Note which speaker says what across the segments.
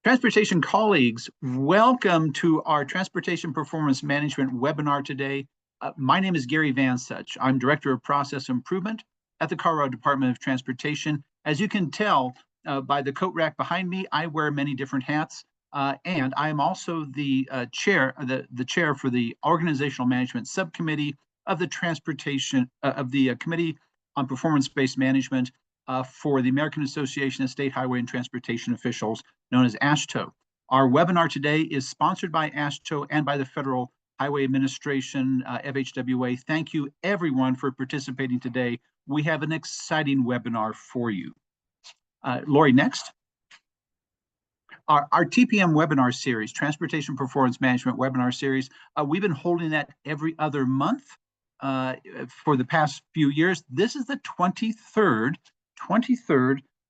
Speaker 1: Transportation colleagues, welcome to our Transportation Performance Management webinar today. My name is Gary Van Such. I'm Director of Process Improvement at the Colorado Department of Transportation. As you can tell by the coat rack behind me, I wear many different hats, and I am also the chair for the Organizational Management Subcommittee of the Committee on Performance-Based Management for the American Association of State Highway and Transportation Officials, known as AASHTO. Our webinar today is sponsored by AASHTO and by the Federal Highway Administration, FHWA. Thank you, everyone, for participating today. We have an exciting webinar for you. Lori, next. Our TPM webinar series, Transportation Performance Management webinar series, we've been holding that every other month for the past few years. This is the 23rd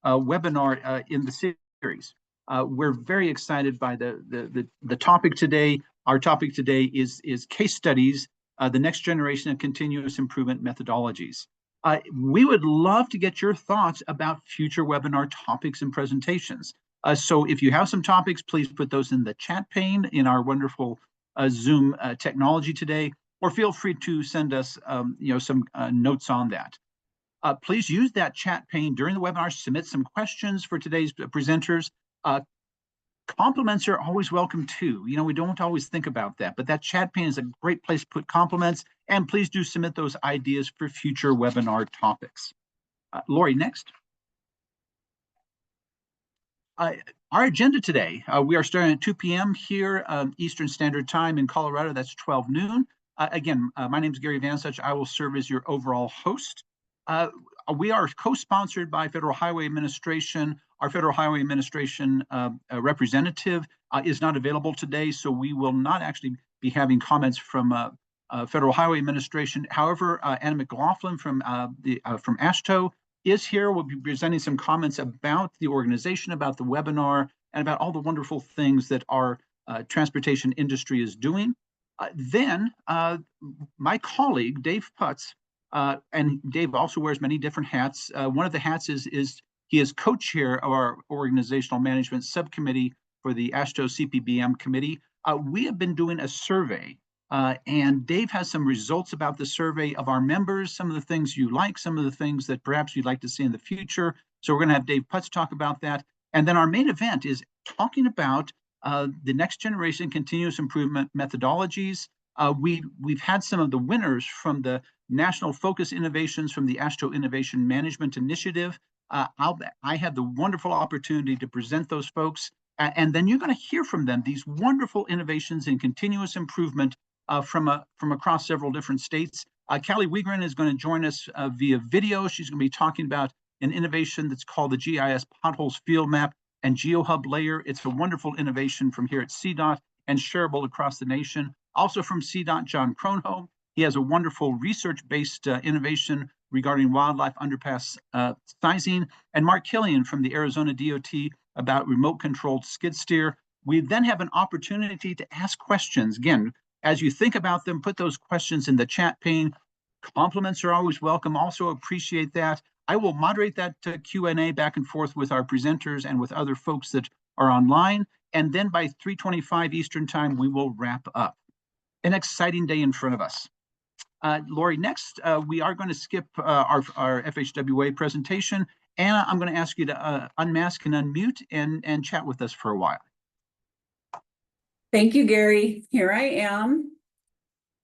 Speaker 1: webinar in the series. We're very excited by the topic today. Our topic today is case studies, the next generation of continuous improvement methodologies. We would love to get your thoughts about future webinar topics and presentations. So if you have some topics, please put those in the chat pane in our wonderful Zoom technology today, or feel free to send us some notes on that. Please use that chat pane during the webinar, submit some questions for today's presenters. Compliments are always welcome too. We don't always think about that, but that chat pane is a great place to put compliments, and please do submit those ideas for future webinar topics. Lori, next. Our agenda today, we are starting at 2 p.m. here, Eastern Standard Time in Colorado. That's 12 noon. Again, my name is Gary Van Such. I will serve as your overall host. We are co-sponsored by Federal Highway Administration. Our Federal Highway Administration representative is not available today, so we will not actually be having comments from Federal Highway Administration. However, Anna McLaughlin from AASHTO is here. We'll be presenting some comments about the organization, about the webinar, and about all the wonderful things that our transportation industry is doing. Then my colleague, Dave Putz, and Dave also wears many different hats. One of the hats is he is co-chair of our Organizational Management Subcommittee for the AASHTO CPBM Committee. We have been doing a survey, and Dave has some results about the survey of our members, some of the things you like, some of the things that perhaps you'd like to see in the future. So we're going to have Dave Putz talk about that. And then our main event is talking about the next generation continuous improvement methodologies. We've had some of the winners from the National Focus Innovations from the AASHTO Innovation Management Initiative. I had the wonderful opportunity to present those folks, and then you're going to hear from them, these wonderful innovations in continuous improvement from across several different states. Kalli Wegren is going to join us via video. She's going to be talking about an innovation that's called the GIS Potholes Field Map and GeoHub layer. It's a wonderful innovation from here at CDOT and shareable across the nation. Also from CDOT, John Kronholm. He has a wonderful research-based innovation regarding wildlife underpass sizing. And Mark Kilian from the Arizona DOT about remote-controlled skid steer. We then have an opportunity to ask questions. Again, as you think about them, put those questions in the chat pane. Compliments are always welcome. Also appreciate that. I will moderate that Q&A back and forth with our presenters and with other folks that are online. And then by 3:25 Eastern Time, we will wrap up. An exciting day in front of us. Lori, next, we are going to skip our FHWA presentation. Anna, I'm going to ask you to unmask and unmute and chat with us for a while.
Speaker 2: Thank you, Gary. Here I am.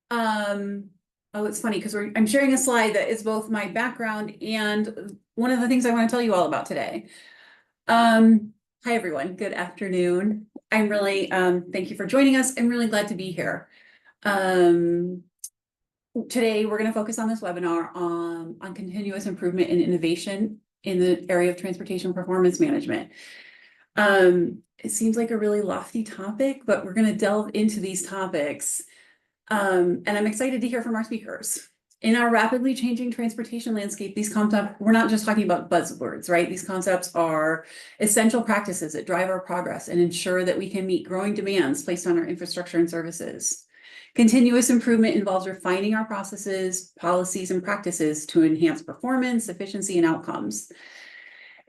Speaker 2: Oh, it's funny because I'm sharing a slide that is both my background and one of the things I want to tell you all about today. Hi, everyone. Good afternoon. I'm really, thank you for joining us. I'm really glad to be here. Today, we're going to focus on this webinar on continuous improvement and innovation in the area of transportation performance management. It seems like a really lofty topic, but we're going to delve into these topics. And I'm excited to hear from our speakers. In our rapidly changing transportation landscape, these concepts, we're not just talking about buzzwords, right? These concepts are essential practices that drive our progress and ensure that we can meet growing demands placed on our infrastructure and services. Continuous improvement involves refining our processes, policies, and practices to enhance performance, efficiency, and outcomes.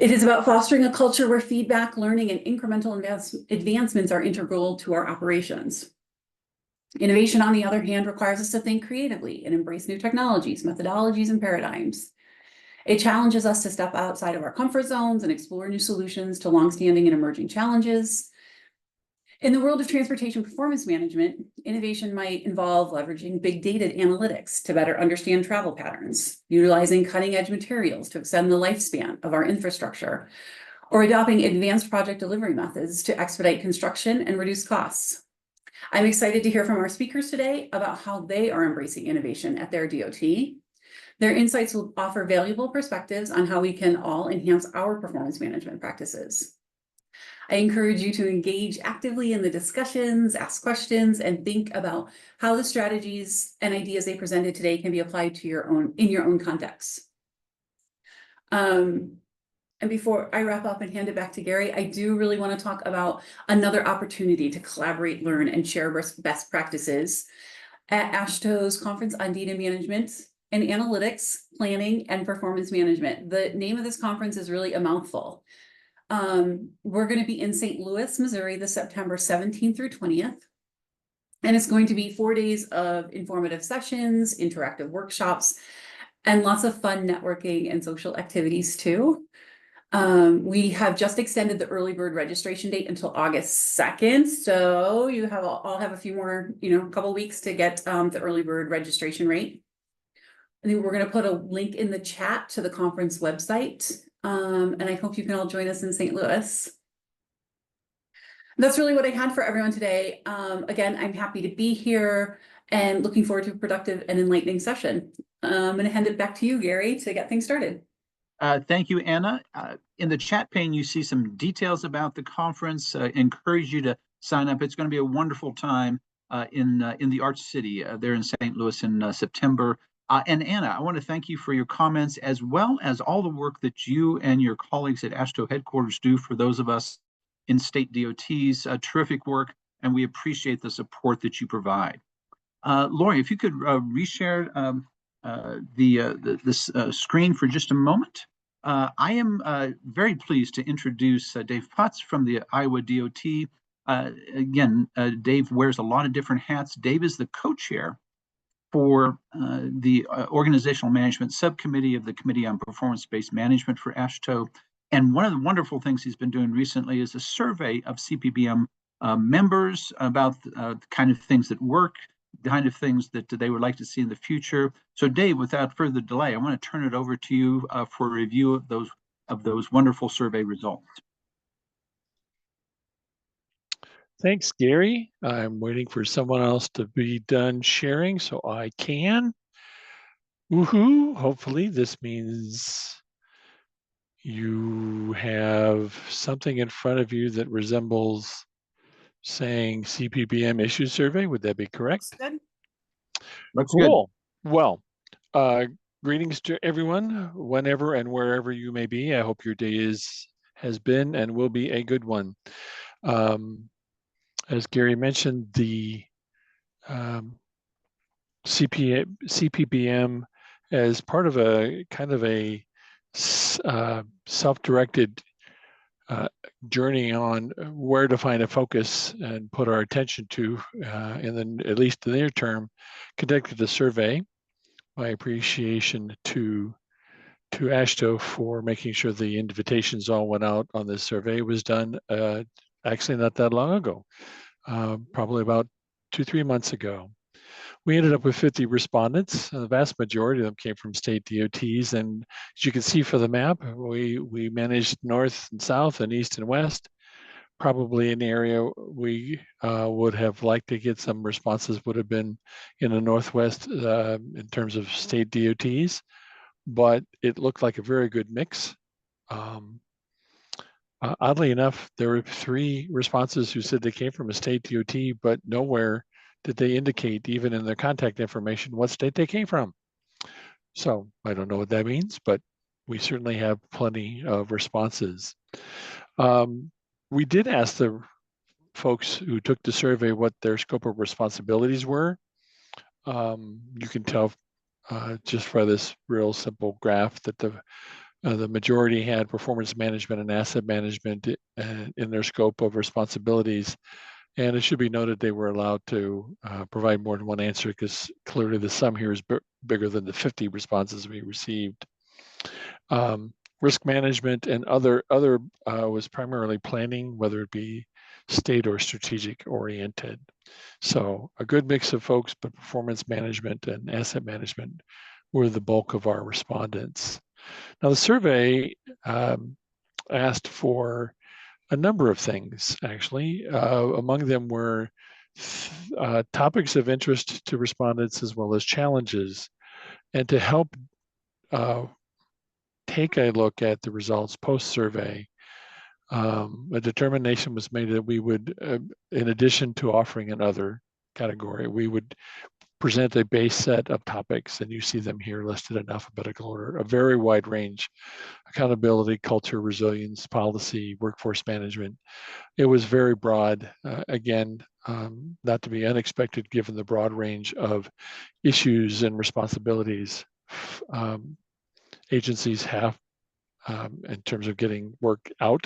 Speaker 2: It is about fostering a culture where feedback, learning, and incremental advancements are integral to our operations. Innovation, on the other hand, requires us to think creatively and embrace new technologies, methodologies, and paradigms. It challenges us to step outside of our comfort zones and explore new solutions to longstanding and emerging challenges. In the world of transportation performance management, innovation might involve leveraging big data analytics to better understand travel patterns, utilizing cutting-edge materials to extend the lifespan of our infrastructure, or adopting advanced project delivery methods to expedite construction and reduce costs. I'm excited to hear from our speakers today about how they are embracing innovation at their DOT. Their insights will offer valuable perspectives on how we can all enhance our performance management practices. I encourage you to engage actively in the discussions, ask questions, and think about how the strategies and ideas they presented today can be applied to in your own context. And before I wrap up and hand it back to Gary, I do really want to talk about another opportunity to collaborate, learn, and share best practices at AASHTO's Conference on Data Management and Analytics, Planning, and Performance Management. The name of this conference is really a mouthful. We're going to be in St. Louis, Missouri, the September 17th through 20th. And it's going to be 4 days of informative sessions, interactive workshops, and lots of fun networking and social activities too. We have just extended the early bird registration date until August 2nd. So you all have a few more, a couple weeks to get the early bird registration rate. I think we're going to put a link in the chat to the conference website. And I hope you can all join us in St. Louis. That's really what I had for everyone today. Again, I'm happy to be here and looking forward to a productive and enlightening session. I'm going to hand it back to you, Gary, to get things started.
Speaker 1: Thank you, Anna. In the chat pane, you see some details about the conference. Encourage you to sign up. It's going to be a wonderful time in the Arts City there in St. Louis in September. And Anna, I want to thank you for your comments, as well as all the work that you and your colleagues at AASHTO headquarters do for those of us in state DOTs. Terrific work, and we appreciate the support that you provide. Lori, if you could reshare the screen for just a moment. I am very pleased to introduce Dave Putz from the Iowa DOT. Again, Dave wears a lot of different hats. Dave is the co-chair for the Organizational Management Subcommittee of the Committee on Performance-Based Management for AASHTO. And one of the wonderful things he's been doing recently is a survey of CPBM members about the kind of things that work, the kind of things that they would like to see in the future. So Dave, without further delay, I want to turn it over to you for a review of those wonderful survey results.
Speaker 3: Thanks, Gary. I'm waiting for someone else to be done sharing so I can. Woohoo! Hopefully this means you have something in front of you that resembles saying CPBM issue survey. Would that be correct?
Speaker 2: Good.
Speaker 1: Looks
Speaker 3: cool. Good. Well, greetings to everyone, whenever and wherever you may be. I hope your day has been and will be a good one. As Gary mentioned, the CPBM as part of a kind of a self-directed journey on where to find a focus and put our attention to, and then at least the near term, conducted a survey. My appreciation to AASHTO for making sure the invitations all went out on this survey. It was done actually not that long ago, probably about 2-3 months ago. We ended up with 50 respondents. The vast majority of them came from state DOTs, and as you can see for the map, we managed north and south and east and west. Probably an area we would have liked to get some responses would have been in the northwest in terms of state DOTs, but it looked like a very good mix. Oddly enough, there were 3 responses who said they came from a state DOT, but nowhere did they indicate, even in their contact information, what state they came from. So I don't know what that means, but we certainly have plenty of responses. We did ask the folks who took the survey what their scope of responsibilities were. You can tell just by this real simple graph that the The majority had performance management and asset management in their scope of responsibilities. And it should be noted they were allowed to provide more than one answer, because clearly the sum here is bigger than the 50 responses we received. Risk management and other was primarily planning, whether it be state or strategic oriented. So a good mix of folks, but performance management and asset management were the bulk of our respondents. Now the survey asked for a number of things, actually. Among them were topics of interest to respondents as well as challenges. And to help take a look at the results post-survey, a determination was made that we would, in addition to offering another category, we would present a base set of topics, and you see them here listed in alphabetical order, a very wide range: accountability, culture, resilience, policy, workforce management. It was very broad, again, not to be unexpected given the broad range of issues and responsibilities agencies have in terms of getting work out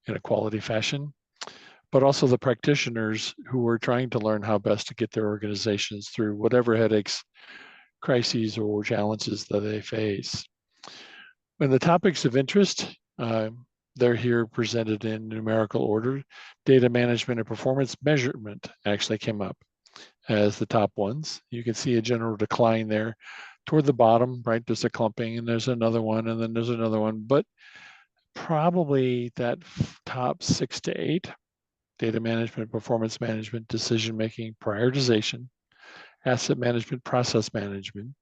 Speaker 3: in a quality fashion, but also the practitioners who were trying to learn how best to get their organizations through whatever headaches, crises, or challenges that they face. And the topics of interest, they're here presented in numerical order. Data management and performance measurement actually came up as the top ones. You can see a general decline there toward the bottom, right? There's a clumping, and there's another one, and then there's another one. But probably that top 6 to 8, data management, performance management, decision-making, prioritization, asset management, process management,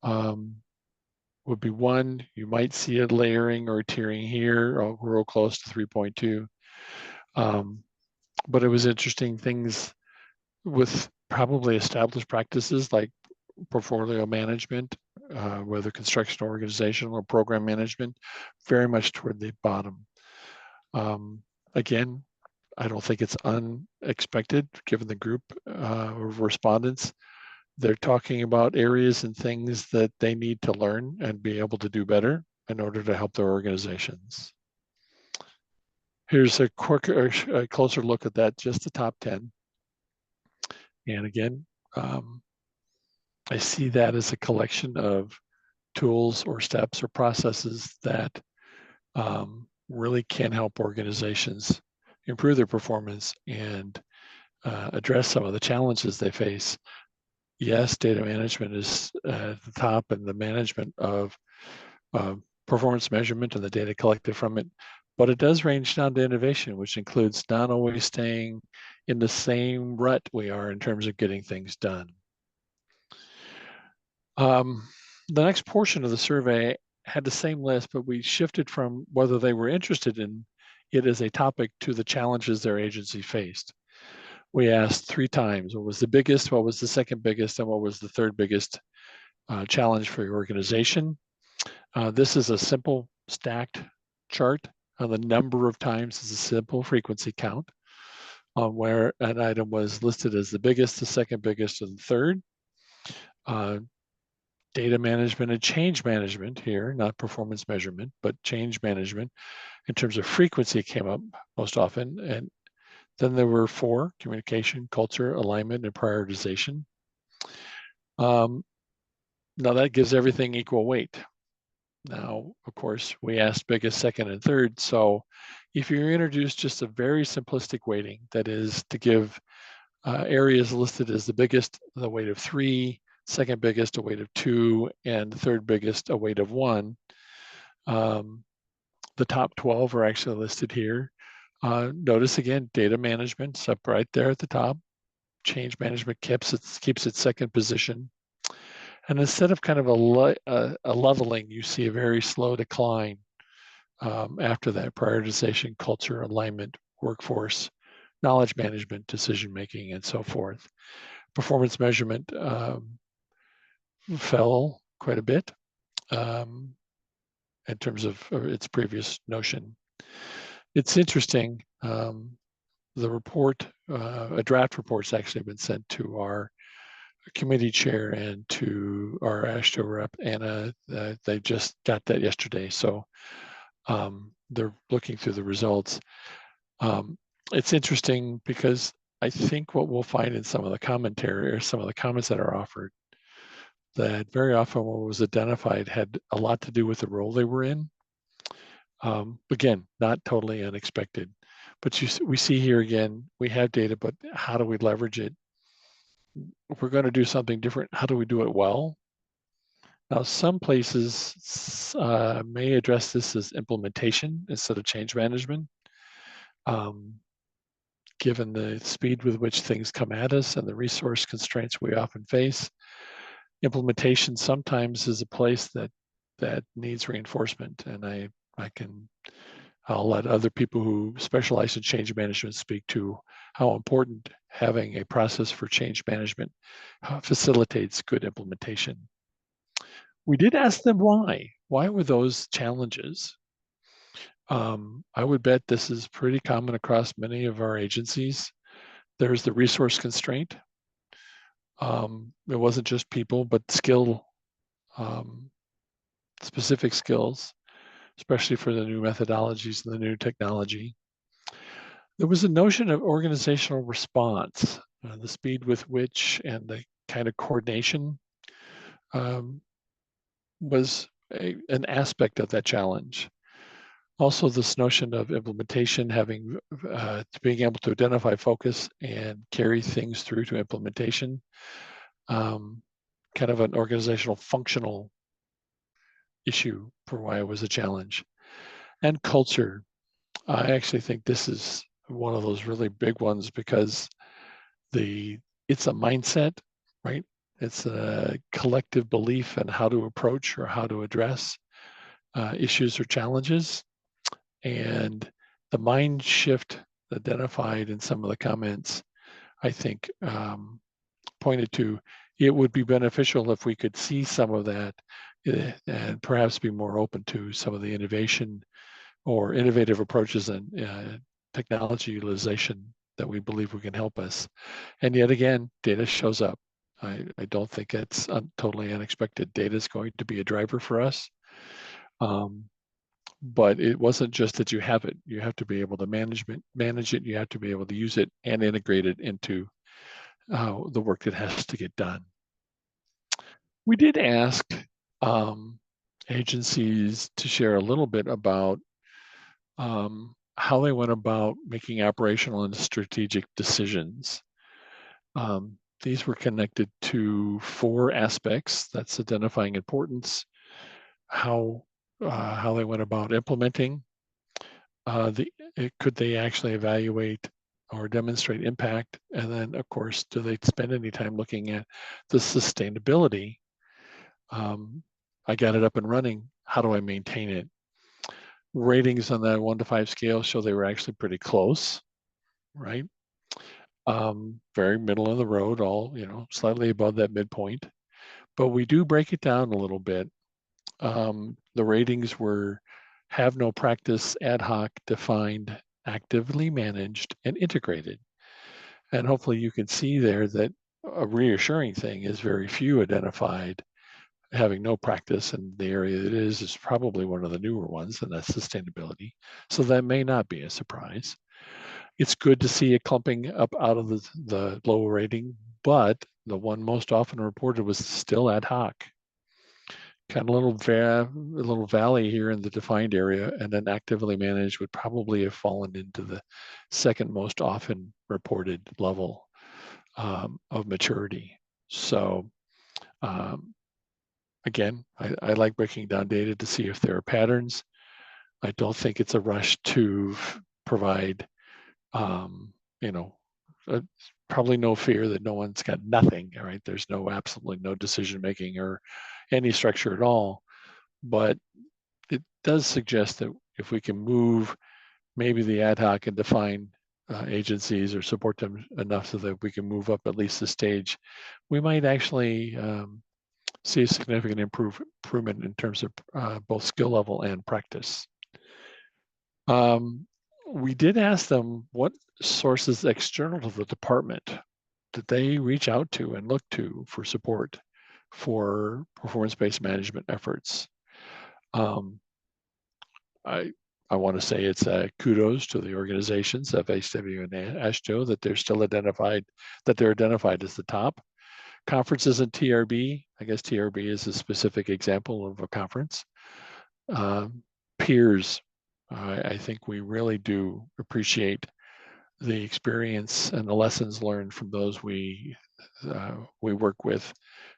Speaker 3: would be one. You might see a layering or tiering here, or real close to 3.2. But it was interesting things with probably established practices like portfolio management, whether construction, organization, or program management, very much toward the bottom. Again, I don't think it's unexpected given the group of respondents. They're talking about areas and things that they need to learn and be able to do better in order to help their organizations. Here's a closer look at that, just the top 10. And again, I see that as a collection of tools or steps or processes that really can help organizations improve their performance and address some of the challenges they face. Yes, data management is at the top, and the management of performance measurement and the data collected from it, but it does range down to innovation, which includes not always staying in the same rut we are in terms of getting things done. The next portion of the survey had the same list, but we shifted from whether they were interested in it as a topic to the challenges their agency faced. We asked 3 times: what was the biggest, what was the second biggest, and what was the third biggest challenge for your organization? This is a simple stacked chart. The number of times is a simple frequency count on where an item was listed as the biggest, the second biggest, and the third. Data management and change management here, not performance measurement, but change management in terms of frequency came up most often. And then there were 4: communication, culture, alignment, and prioritization. Now that gives everything equal weight. Now, of course, we asked biggest, second, and third. So if you introduce just a very simplistic weighting, that is to give areas listed as the biggest the weight of 3, second biggest a weight of 2, and third biggest a weight of 1. The top 12 are actually listed here. Notice again, data management's up right there at the top. Change management keeps its second position. And instead of kind of a leveling, you see a very slow decline after that: prioritization, culture, alignment, workforce, knowledge management, decision-making, and so forth. Performance measurement fell quite a bit in terms of its previous notion. It's interesting, the report, a draft report's actually been sent to our committee chair and to our AASHTO rep, Anna. They just got that yesterday, so they're looking through the results. It's interesting because I think what we'll find in some of the commentary or some of the comments that are offered, that very often what was identified had a lot to do with the role they were in. Again, not totally unexpected, but we see here again, we have data, but how do we leverage it? If we're going to do something different, how do we do it well? Now, some places may address this as implementation instead of change management. Given the speed with which things come at us and the resource constraints we often face, implementation sometimes is a place that needs reinforcement. And I'll let other people who specialize in change management speak to how important having a process for change management facilitates good implementation. We did ask them why. Why were those challenges? I would bet this is pretty common across many of our agencies. There's the resource constraint. It wasn't just people, but specific skills, especially for the new methodologies and the new technology. There was a notion of organizational response, the speed with which and the kind of coordination was an aspect of that challenge. Also, this notion of implementation, being able to identify focus and carry things through to implementation, kind of an organizational functional issue for why it was a challenge. And culture. I actually think this is one of those really big ones because it's a mindset, right? It's a collective belief in how to approach or how to address issues or challenges. And the mind shift identified in some of the comments, I think, pointed to it would be beneficial if we could see some of that and perhaps be more open to some of the innovation or innovative approaches and technology utilization that we believe we can help us. And yet again, data shows up. I don't think it's totally unexpected. Data is going to be a driver for us. But it wasn't just that you have it. You have to be able to manage it. You have to be able to use it and integrate it into the work that has to get done. We did ask agencies to share a little bit about how they went about making operational and strategic decisions. These were connected to 4 aspects. That's identifying importance, how they went about implementing, could they actually evaluate or demonstrate impact, and then of course, do they spend any time looking at the sustainability? I got it up and running, how do I maintain it? Ratings on that 1 to 5 scale show they were actually pretty close, right? Very middle of the road, all slightly above that midpoint. But we do break it down a little bit. The ratings were have no practice, ad hoc, defined, actively managed, and integrated. And hopefully you can see there that a reassuring thing is very few identified having no practice, and the area it is probably one of the newer ones, and that's sustainability. So that may not be a surprise. It's good to see it clumping up out of the low rating, but the one most often reported was still ad hoc. Kind of a little valley here in the defined area, and then actively managed would probably have fallen into the second most often reported level of maturity. So again, I like breaking down data to see if there are patterns. I don't think it's a rush to provide, probably no fear that no one's got nothing, right? There's absolutely no decision making or any structure at all. But it does suggest that if we can move maybe the ad hoc and define agencies or support them enough so that we can move up at least the stage, we might actually see a significant improvement in terms of both skill level and practice. We did ask them what sources external to the department that they reach out to and look to for support for performance-based management efforts. I want to say it's kudos to the organizations, FHW and AASHTO, that they're still identified as the top. Conferences and TRB, I guess TRB is a specific example of a conference. Peers, I think we really do appreciate the experience and the lessons learned from those we work with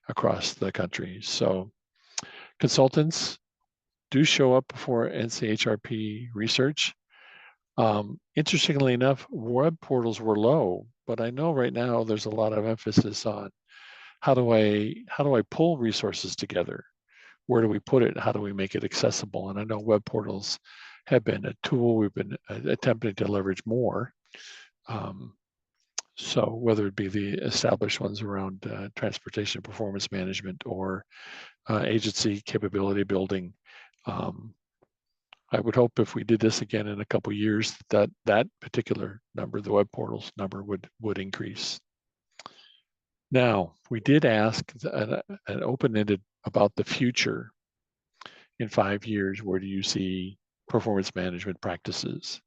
Speaker 3: across the country. So consultants do show up for NCHRP research. Interestingly enough, web portals were low, but I know right now there's a lot of emphasis on how do I pull resources together? Where do we put it? How do we make it accessible? And I know web portals have been a tool we've been attempting to leverage more. So whether it be the established ones around transportation performance management or agency capability building, I would hope if we did this again in a couple of years, that particular number, the web portals number, would increase. Now, we did ask an open-ended about the future. In 5 years, where do you see performance management practices?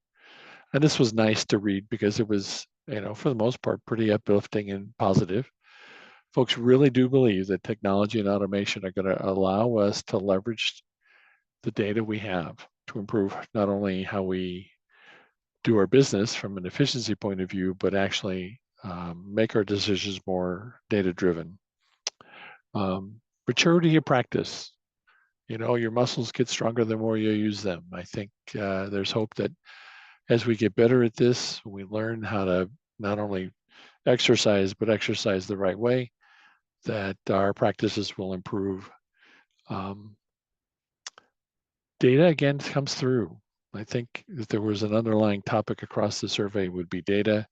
Speaker 3: And this was nice to read because it was, for the most part, pretty uplifting and positive. Folks really do believe that technology and automation are going to allow us to leverage the data we have to improve not only how we do our business from an efficiency point of view, but actually make our decisions more data-driven. Maturity of practice. Your muscles get stronger the more you use them. I think there's hope that as we get better at this, we learn how to not only exercise, but exercise the right way, that our practices will improve. Data again comes through. I think if there was an underlying topic across the survey, it would be data.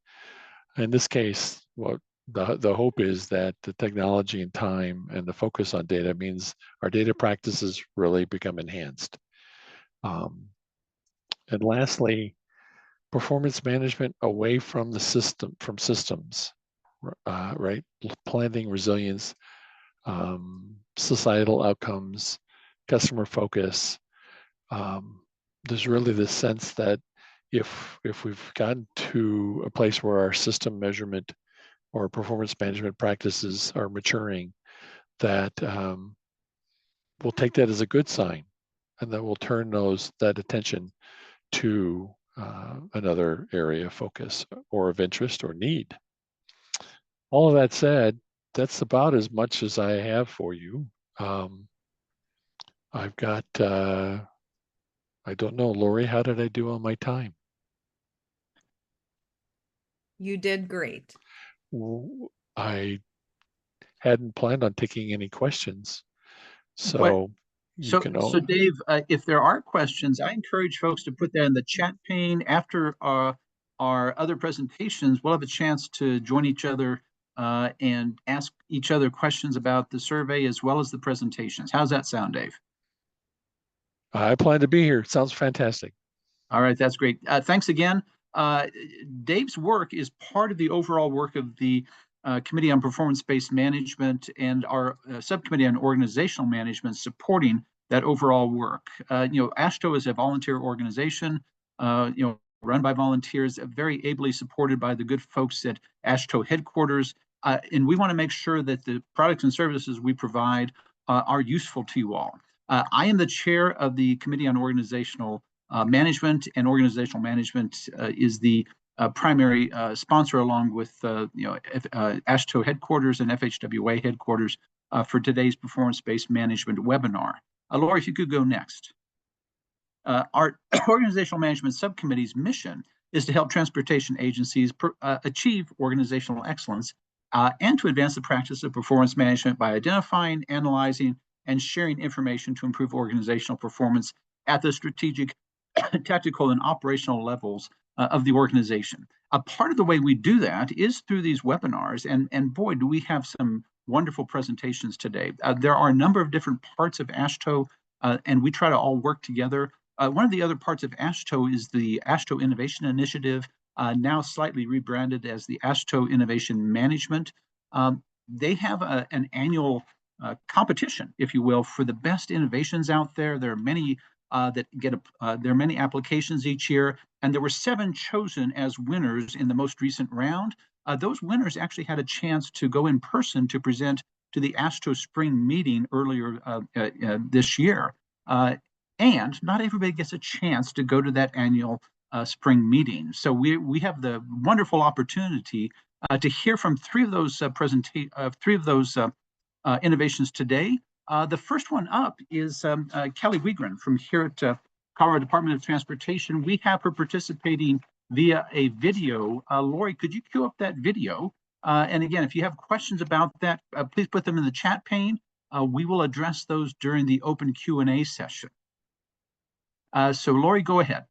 Speaker 3: In this case, what the hope is that the technology and time and the focus on data means our data practices really become enhanced. And lastly, performance management away from the system, from systems, right? Planning resilience, societal outcomes, customer focus. There's really this sense that if we've gotten to a place where our system measurement or performance management practices are maturing, that we'll take that as a good sign, and then we'll turn that attention to another area of focus or of interest or need. All of that said, that's about as much as I have for you. I've got, I don't know, Lori, how did I do on my time?
Speaker 4: You did great.
Speaker 3: I hadn't planned on taking any questions. So
Speaker 1: So Dave, if there are questions, I encourage folks to put that in the chat pane. After our other presentations, we'll have a chance to join each other and ask each other questions about the survey as well as the presentations. How's that sound, Dave? I
Speaker 3: plan to be here. Sounds fantastic.
Speaker 1: All right, that's great. Thanks again. Dave's work is part of the overall work of the Committee on Performance-Based Management and our Subcommittee on Organizational Management supporting that overall work. AASHTO is a volunteer organization, run by volunteers, very ably supported by the good folks at AASHTO headquarters. And we want to make sure that the products and services we provide are useful to you all. I am the chair of the Committee on Organizational Management, and Organizational Management is the primary sponsor, along with AASHTO headquarters and FHWA headquarters for today's performance-based management webinar. Lori, if you could go next. Our Organizational Management Subcommittee's mission is to help transportation agencies achieve organizational excellence and to advance the practice of performance management by identifying, analyzing, and sharing information to improve organizational performance at the strategic, tactical, and operational levels of the organization. A part of the way we do that is through these webinars, and boy, do we have some wonderful presentations today. There are a number of different parts of AASHTO, and we try to all work together. One of the other parts of AASHTO is the AASHTO Innovation Initiative. now slightly rebranded as the AASHTO Innovation Management. They have an annual competition, if you will, for the best innovations out there. There are many that get there are many applications each year, and there were 7 chosen as winners in the most recent round. Those winners actually had a chance to go in person to present to the AASHTO Spring meeting earlier this year. And not everybody gets a chance to go to that annual spring meeting. So we have the wonderful opportunity to hear from 3 of those innovations today. The first one up is Kalli Wegren from here at Colorado Department of Transportation. We have her participating via a video. Lori, could you cue up that video? And again, if you have questions about that, please put them in the chat pane. We will address those during the open Q&A session. So Lori, go ahead.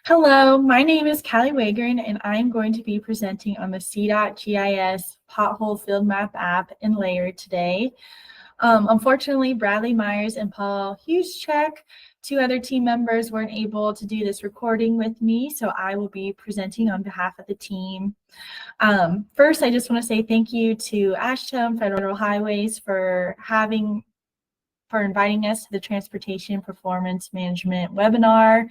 Speaker 5: Hello, my name is Kalli Wegren, and I'm going to be presenting on the CDOT GIS Pothole Field Map app in Layer today. Unfortunately, Bradley Myers and Paul Hughscheck, 2 other team members, weren't able to do this recording with me, so I will be presenting on behalf of the team. First, I just want to say thank you to AASHTO and Federal Highways for inviting us to the Transportation Performance Management webinar.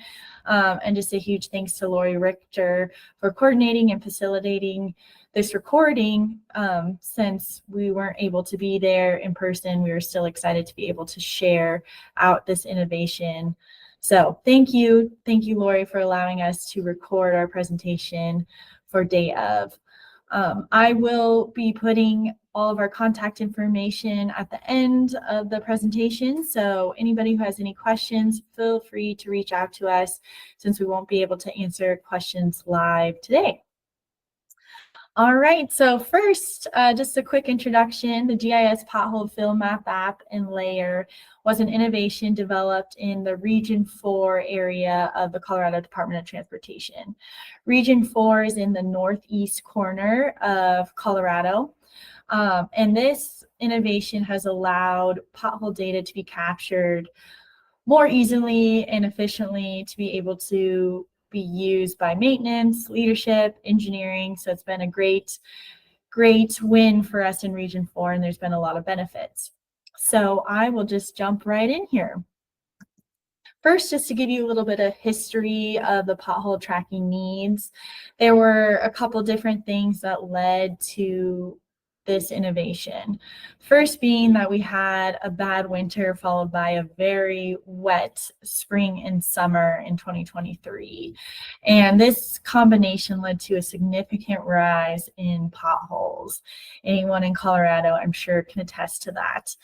Speaker 5: And just a huge thanks to Lori Richter for coordinating and facilitating this recording. Since we weren't able to be there in person, we were still excited to be able to share out this innovation. So thank you, Lori, for allowing us to record our presentation for day of. I will be putting all of our contact information at the end of the presentation. So anybody who has any questions, feel free to reach out to us since we won't be able to answer questions live today. All right, so first, just a quick introduction. The GIS Pothole Field Map app in Layer was an innovation developed in the Region 4 area of the Colorado Department of Transportation. Region 4 is in the northeast corner of Colorado. And this innovation has allowed pothole data to be captured more easily and efficiently to be able to be used by maintenance, leadership, engineering. So it's been a great win for us in Region 4, and there's been a lot of benefits. So I will just jump right in here. First, just to give you a little bit of history of the pothole tracking needs, there were a couple different things that led to this innovation. First being that we had a bad winter followed by a very wet spring and summer in 2023. And this combination led to a significant rise in potholes. Anyone in Colorado, I'm sure, can attest to that.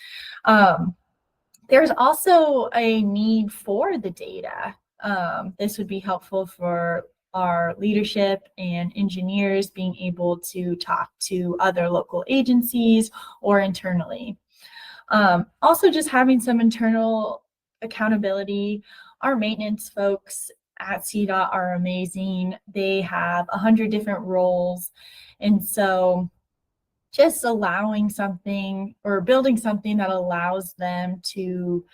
Speaker 5: There's also a need for the data. This would be helpful for our leadership and engineers being able to talk to other local agencies or internally. Also, just having some internal accountability. Our maintenance folks at CDOT are amazing. They have 100 different roles. And so just allowing something or building something that allows them to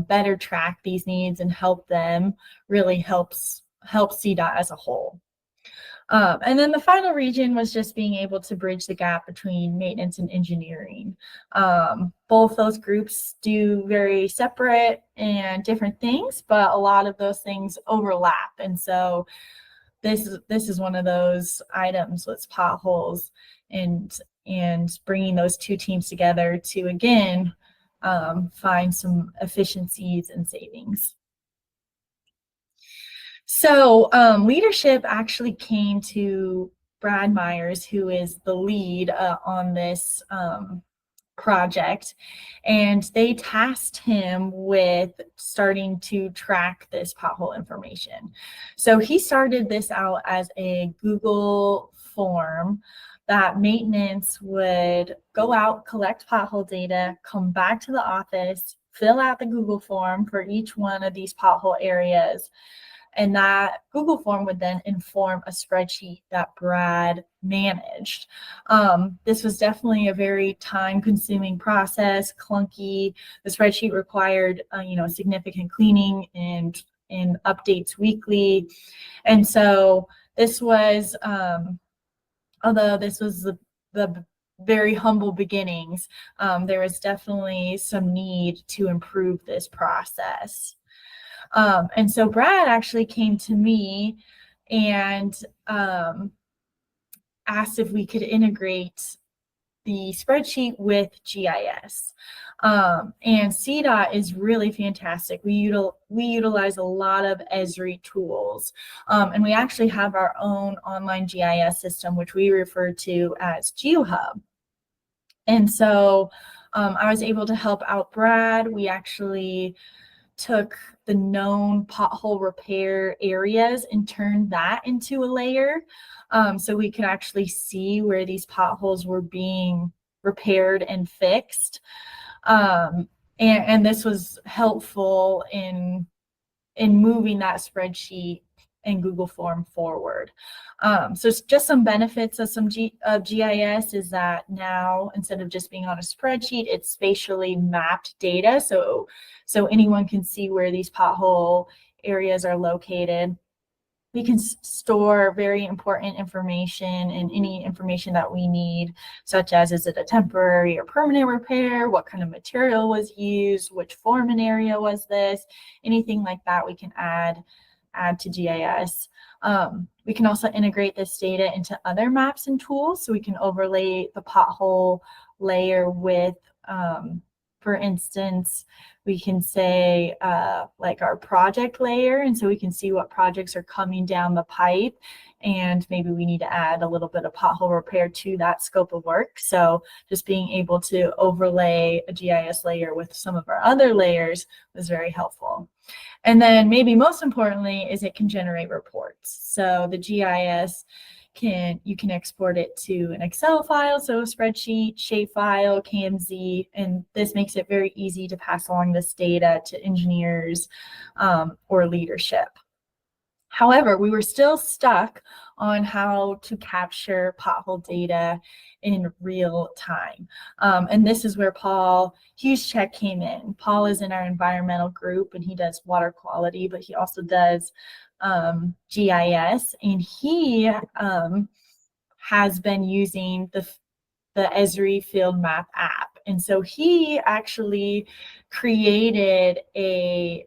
Speaker 5: better track these needs and help them really helps CDOT as a whole. And then the final region was just being able to bridge the gap between maintenance and engineering. Both those groups do very separate and different things, but a lot of those things overlap. And so this is one of those items with potholes and bringing those 2 teams together to, again, find some efficiencies and savings. So leadership actually came to Brad Myers, who is the lead on this project, and they tasked him with starting to track this pothole information. So he started this out as a Google form that maintenance would go out, collect pothole data, come back to the office, fill out the Google form for each one of these pothole areas. And that Google form would then inform a spreadsheet that Brad managed. This was definitely a very time-consuming process, clunky. The spreadsheet required, significant cleaning and and updates weekly. And so this was, although this was the very humble beginnings, there was definitely some need to improve this process. And so Brad actually came to me and asked if we could integrate the spreadsheet with GIS. And CDOT is really fantastic. We utilize a lot of Esri tools. And we actually have our own online GIS system, which we refer to as GeoHub. And so I was able to help out Brad. We actually took the known pothole repair areas and turned that into a layer. So we could actually see where these potholes were being repaired and fixed. And this was helpful in moving that spreadsheet and Google form forward. So it's just some benefits of GIS is that now, instead of just being on a spreadsheet, it's spatially mapped data. So anyone can see where these pothole areas are located. We can store very important information and any information that we need, such as, is it a temporary or permanent repair? What kind of material was used? Which foreman area was this? Anything like that we can add to GIS. We can also integrate this data into other maps and tools. So we can overlay the pothole layer with, for instance, we can say like our project layer. And so we can see what projects are coming down the pipe. And maybe we need to add a little bit of pothole repair to that scope of work. So just being able to overlay a GIS layer with some of our other layers was very helpful. And then maybe most importantly is it can generate reports. So the GIS you can export it to an Excel file, so a spreadsheet, shapefile, KMZ, and this makes it very easy to pass along this data to engineers or leadership. However, we were still stuck on how to capture pothole data in real time. And this is where Paul Huscheck came in. Paul is in our environmental group and he does water quality, but he also does GIS, and he has been using the Esri Field Map app. And so he actually created this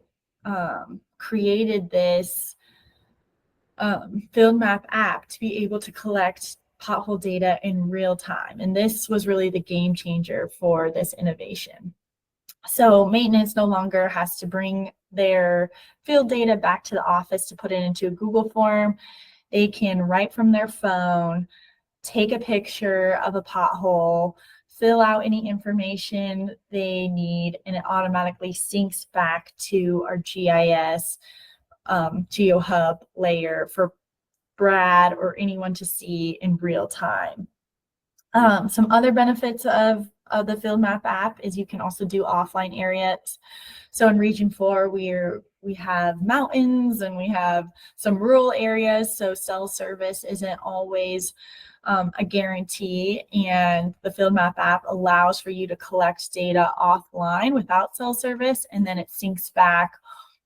Speaker 5: Field Map app to be able to collect pothole data in real time. And this was really the game changer for this innovation. So maintenance no longer has to bring their field data back to the office to put it into a Google form. They can, right from their phone, take a picture of a pothole, fill out any information they need, and it automatically syncs back to our GIS GeoHub layer for Brad or anyone to see in real time. Some other benefits of the Field Map app is you can also do offline areas. So in Region 4, we have mountains and we have some rural areas, so cell service isn't always a guarantee, and the Field Map app allows for you to collect data offline without cell service, and then it syncs back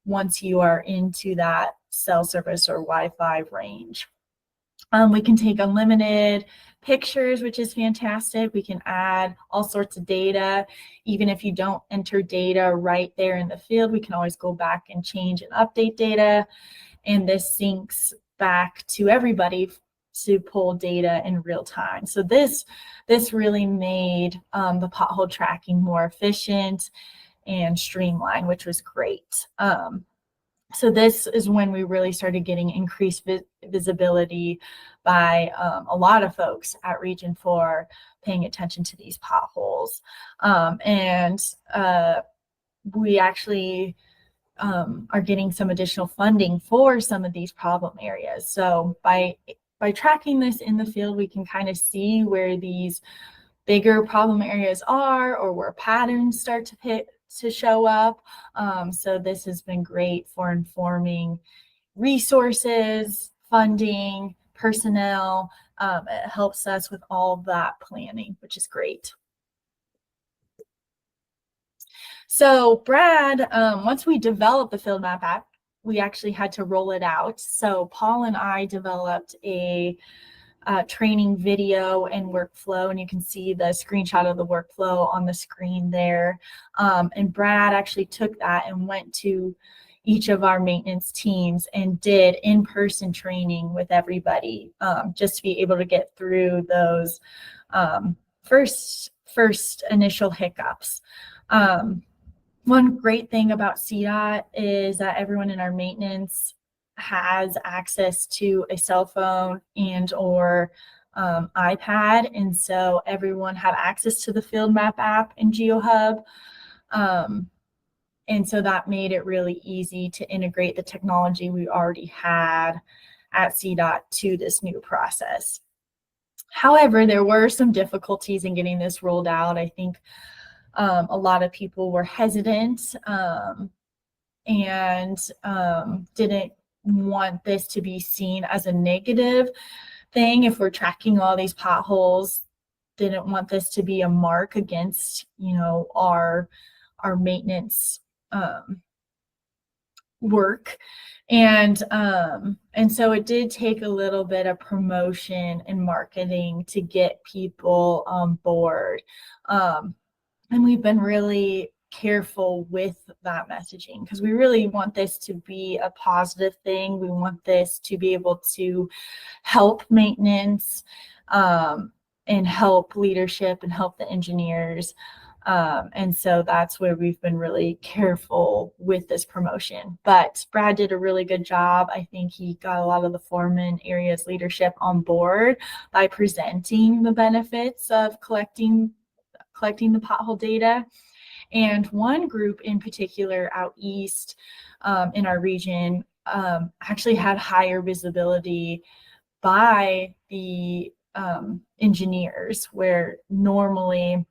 Speaker 5: once you are into that cell service or Wi-Fi range. We can take unlimited pictures, which is fantastic. We can add all sorts of data. Even if you don't enter data right there in the field, we can always go back and change and update data. And this syncs back to everybody to pull data in real time. So this really made the pothole tracking more efficient and streamlined, which was great. So this is when we really started getting increased visibility by a lot of folks at Region 4 paying attention to these potholes. We actually are getting some additional funding for some of these problem areas. So by tracking this in the field, we can kind of see where these bigger problem areas are or where patterns start to show up. So this has been great for informing resources, funding, personnel. It helps us with all of that planning, which is great. So Brad, once we developed the Field Map app, we actually had to roll it out. So Paul and I developed a training video and workflow, and you can see the screenshot of the workflow on the screen there. And Brad actually took that and went to each of our maintenance teams and did in-person training with everybody, just to be able to get through those first initial hiccups. One great thing about CDOT is that everyone in our maintenance has access to a cell phone and or iPad, and so everyone had access to the Field Map app in GeoHub. And so that made it really easy to integrate the technology we already had at CDOT to this new process. However, there were some difficulties in getting this rolled out. I think a lot of people were hesitant and didn't want this to be seen as a negative thing. If we're tracking all these potholes, didn't want this to be a mark against, you know, our maintenance work. And so it did take a little bit of promotion and marketing to get people on board. And we've been really careful with that messaging because we really want this to be a positive thing. We want this to be able to help maintenance and help leadership and help the engineers. And so that's where we've been really careful with this promotion. But Brad did a really good job. I think he got a lot of the foreman areas leadership on board by presenting the benefits of collecting the pothole data. And one group in particular out east in our region actually had higher visibility by the engineers, where normally,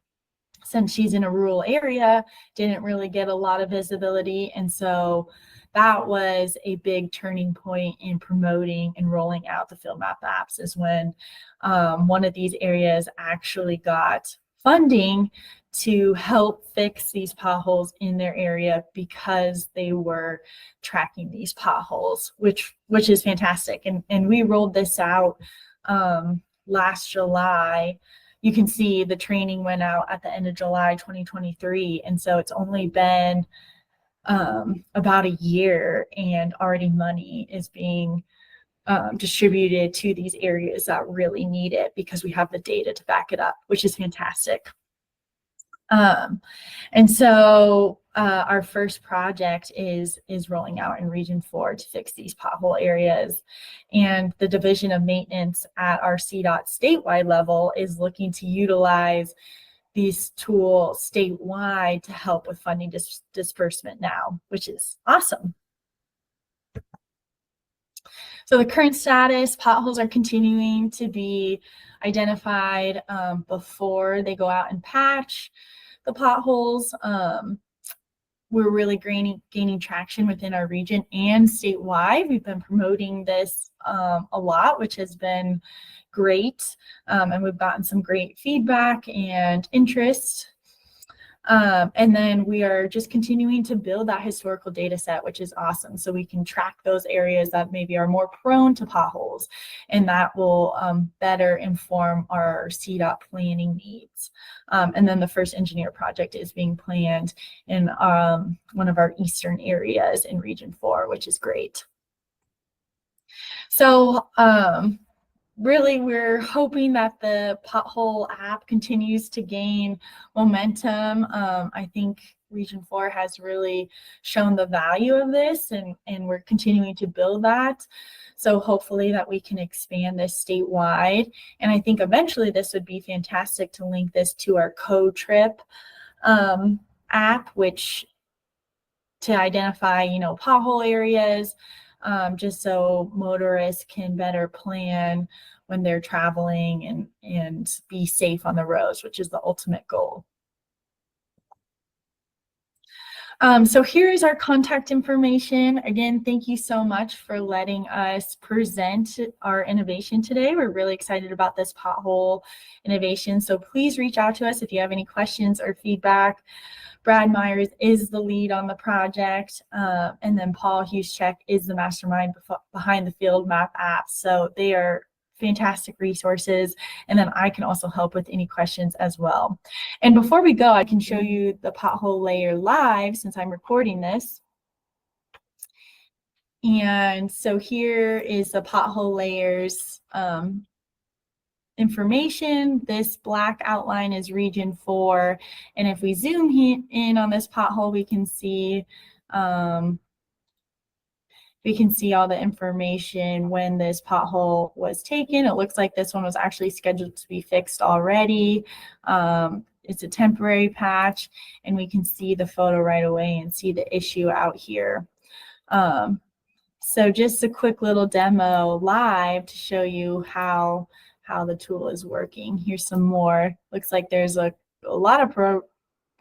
Speaker 5: since she's in a rural area, didn't really get a lot of visibility. And so that was a big turning point in promoting and rolling out the Field Map apps, is when one of these areas actually got funding to help fix these potholes in their area because they were tracking these potholes, which is fantastic. And we rolled this out last July. You can see the training went out at the end of July 2023. And so it's only been about a year, and already money is being distributed to these areas that really need it because we have the data to back it up, which is fantastic. And so our first project is rolling out in Region 4 to fix these pothole areas. And the Division of Maintenance at our CDOT statewide level is looking to utilize these tools statewide to help with funding disbursement now, which is awesome. So the current status, potholes are continuing to be identified before they go out and patch the potholes. We're really gaining traction within our region and statewide. We've been promoting this a lot, which has been great. And we've gotten some great feedback and interest. And then we are just continuing to build that historical data set, which is awesome. So we can track those areas that maybe are more prone to potholes, and that will better inform our CDOT planning needs. And then the first engineer project is being planned in one of our eastern areas in Region 4, which is great. So really, we're hoping that the pothole app continues to gain momentum. I think Region 4 has really shown the value of this, and we're continuing to build that. So hopefully that we can expand this statewide. And I think eventually this would be fantastic to link this to our Co-Trip app, which to identify, you know, pothole areas, just so motorists can better plan when they're traveling and be safe on the roads, which is the ultimate goal. So here is our contact information. Again, thank you so much for letting us present our innovation today. We're really excited about this pothole innovation. So please reach out to us if you have any questions or feedback. Brad Myers is the lead on the project, and then Paul Huschek is the mastermind behind the field map app. So they are fantastic resources, and then I can also help with any questions as well. And before we go, I can show you the pothole layer live since I'm recording this. And so here is the pothole layers information. This black outline is region 4. And if we zoom in on this pothole, we can see all the information when this pothole was taken. It looks like this one was actually scheduled to be fixed already. It's a temporary patch, and we can see the photo right away and see the issue out here. So just a quick little demo live to show you how the tool is working. Here's some more. Looks like there's a lot of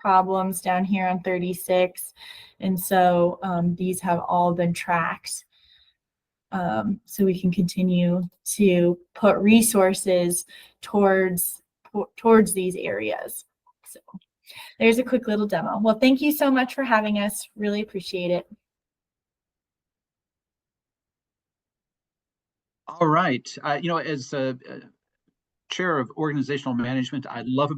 Speaker 5: problems down here on 36. And so these have all been tracked. So we can continue to put resources towards these areas. So there's a quick little demo. Well, thank you so much for having us. Really appreciate it.
Speaker 1: All right. As chair of organizational management, I love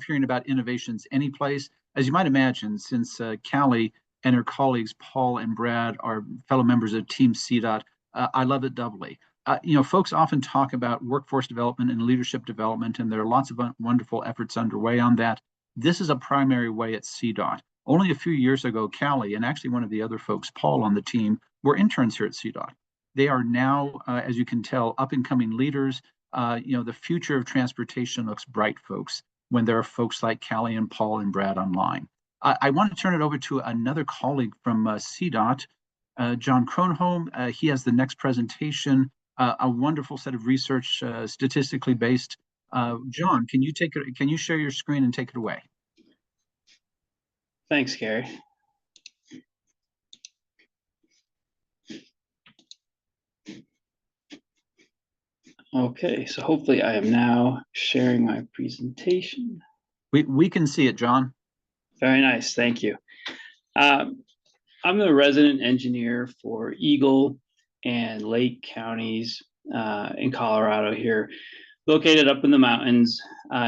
Speaker 1: hearing about innovations anyplace. As you might imagine, since Kalli and her colleagues Paul and Brad are fellow members of Team CDOT, I love it doubly. Folks often talk about workforce development and leadership development, and there are lots of wonderful efforts underway on that. This is a primary way at CDOT. Only a few years ago, Kalli and actually one of the other folks, Paul, on the team, were interns here at CDOT. They are now, as you can tell, up-and-coming leaders. The future of transportation looks bright, folks, when there are folks like Kalli and Paul and Brad online. I want to turn it over to another colleague from CDOT, John Kronholm. He has the next presentation, a wonderful set of research, statistically based. John, can you share your screen and take it away?
Speaker 6: Thanks, Gary. Okay, so hopefully I am now sharing my presentation.
Speaker 1: We can see it, John.
Speaker 6: Very nice, thank you. I'm the resident engineer for Eagle and Lake counties in Colorado here, located up in the mountains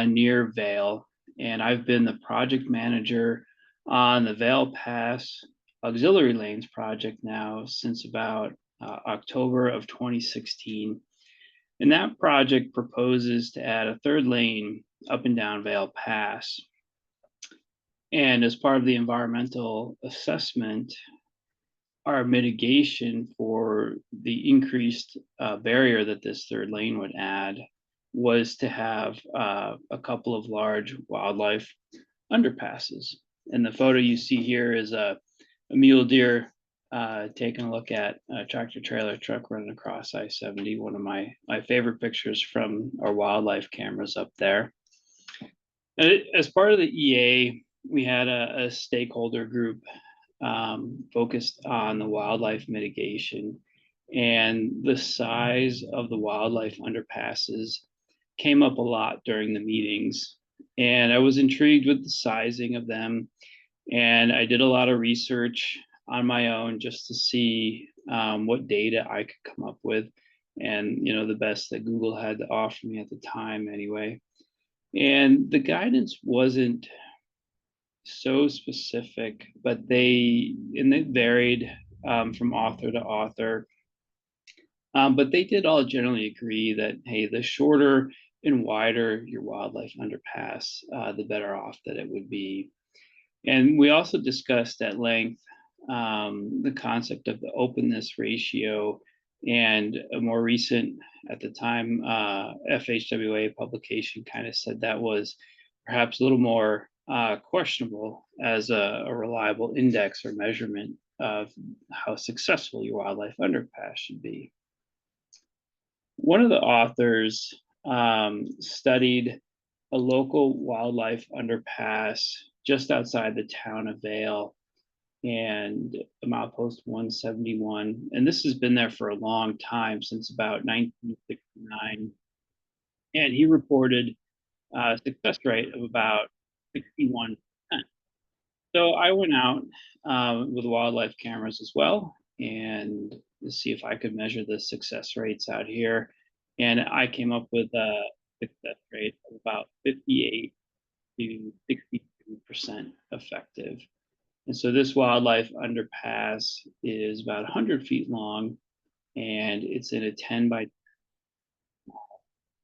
Speaker 6: near Vail. And I've been the project manager on the Vail Pass Auxiliary Lanes project now since about October of 2016. And that project proposes to add a third lane up and down Vail Pass. And as part of the environmental assessment, our mitigation for the increased barrier that this third lane would add was to have a couple of large wildlife underpasses. And the photo you see here is a mule deer taking a look at a tractor trailer truck running across I-70, one of my favorite pictures from our wildlife cameras up there. And as part of the EA, we had a stakeholder group focused on the wildlife mitigation, and the size of the wildlife underpasses came up a lot during the meetings. And I was intrigued with the sizing of them, and I did a lot of research on my own just to see what data I could come up with, and the best that Google had to offer me at the time anyway. And the guidance wasn't so specific, but they varied from author to author. But they did all generally agree that, hey, the shorter and wider your wildlife underpass, the better off that it would be. And we also discussed at length the concept of the openness ratio, and a more recent, at the time, FHWA publication kind of said that was perhaps a little more questionable as a reliable index or measurement of how successful your wildlife underpass should be. One of the authors studied a local wildlife underpass just outside the town of Vail, and a milepost 171. And this has been there for a long time, since about 1969. And he reported a success rate of about 61%. So I went out with wildlife cameras as well, and to see if I could measure the success rates out here. And I came up with a success rate of about 58 to 62% effective. And so this wildlife underpass is about 100 feet long, and it's in a 10 by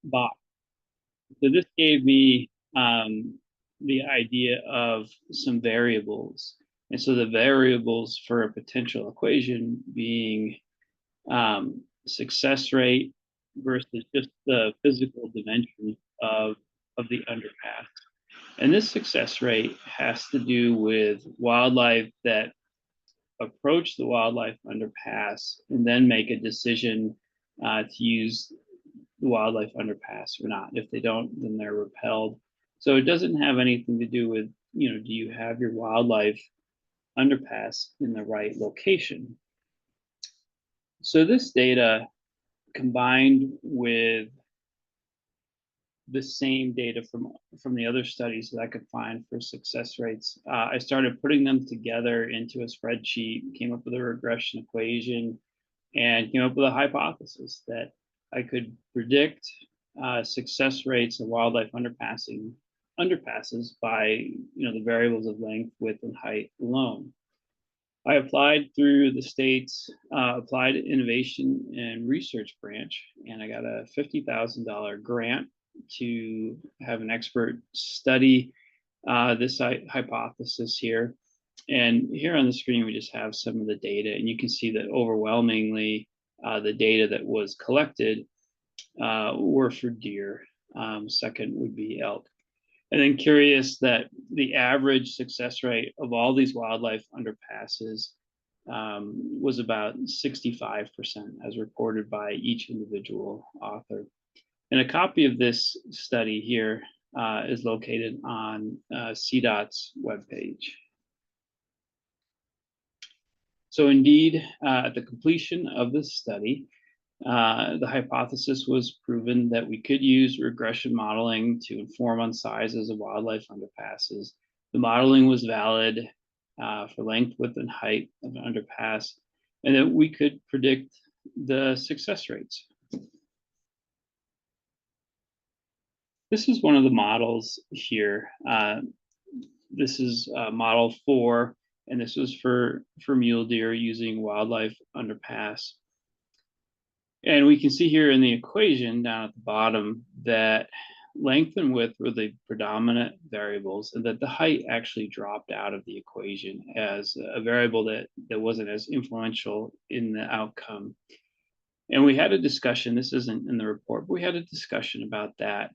Speaker 6: box. So this gave me the idea of some variables. And so the variables for a potential equation being success rate versus just the physical dimensions of the underpass. And this success rate has to do with wildlife that approach the wildlife underpass and then make a decision to use the wildlife underpass or not. If they don't, then they're repelled. So it doesn't have anything to do with, do you have your wildlife underpass in the right location? So this data combined with the same data from the other studies that I could find for success rates, I started putting them together into a spreadsheet, came up with a regression equation, and came up with a hypothesis that I could predict success rates of wildlife underpasses by the variables of length, width, and height alone. I applied through the state's Applied Innovation and Research branch, and I got a $50,000 grant to have an expert study this hypothesis here. And here on the screen, we just have some of the data, and you can see that overwhelmingly the data that was collected were for deer. Second would be elk. And then curious that the average success rate of all these wildlife underpasses was about 65%, as reported by each individual author. And a copy of this study here is located on CDOT's webpage. So indeed, at the completion of this study, the hypothesis was proven that we could use regression modeling to inform on sizes of wildlife underpasses. The modeling was valid for length, width, and height of an underpass, and that we could predict the success rates. This is one of the models here. This is model 4, and this was for mule deer using wildlife underpass. And we can see here in the equation down at the bottom that length and width were the predominant variables, and that the height actually dropped out of the equation as a variable that wasn't as influential in the outcome. And we had a discussion, this isn't in the report, but we had a discussion about that.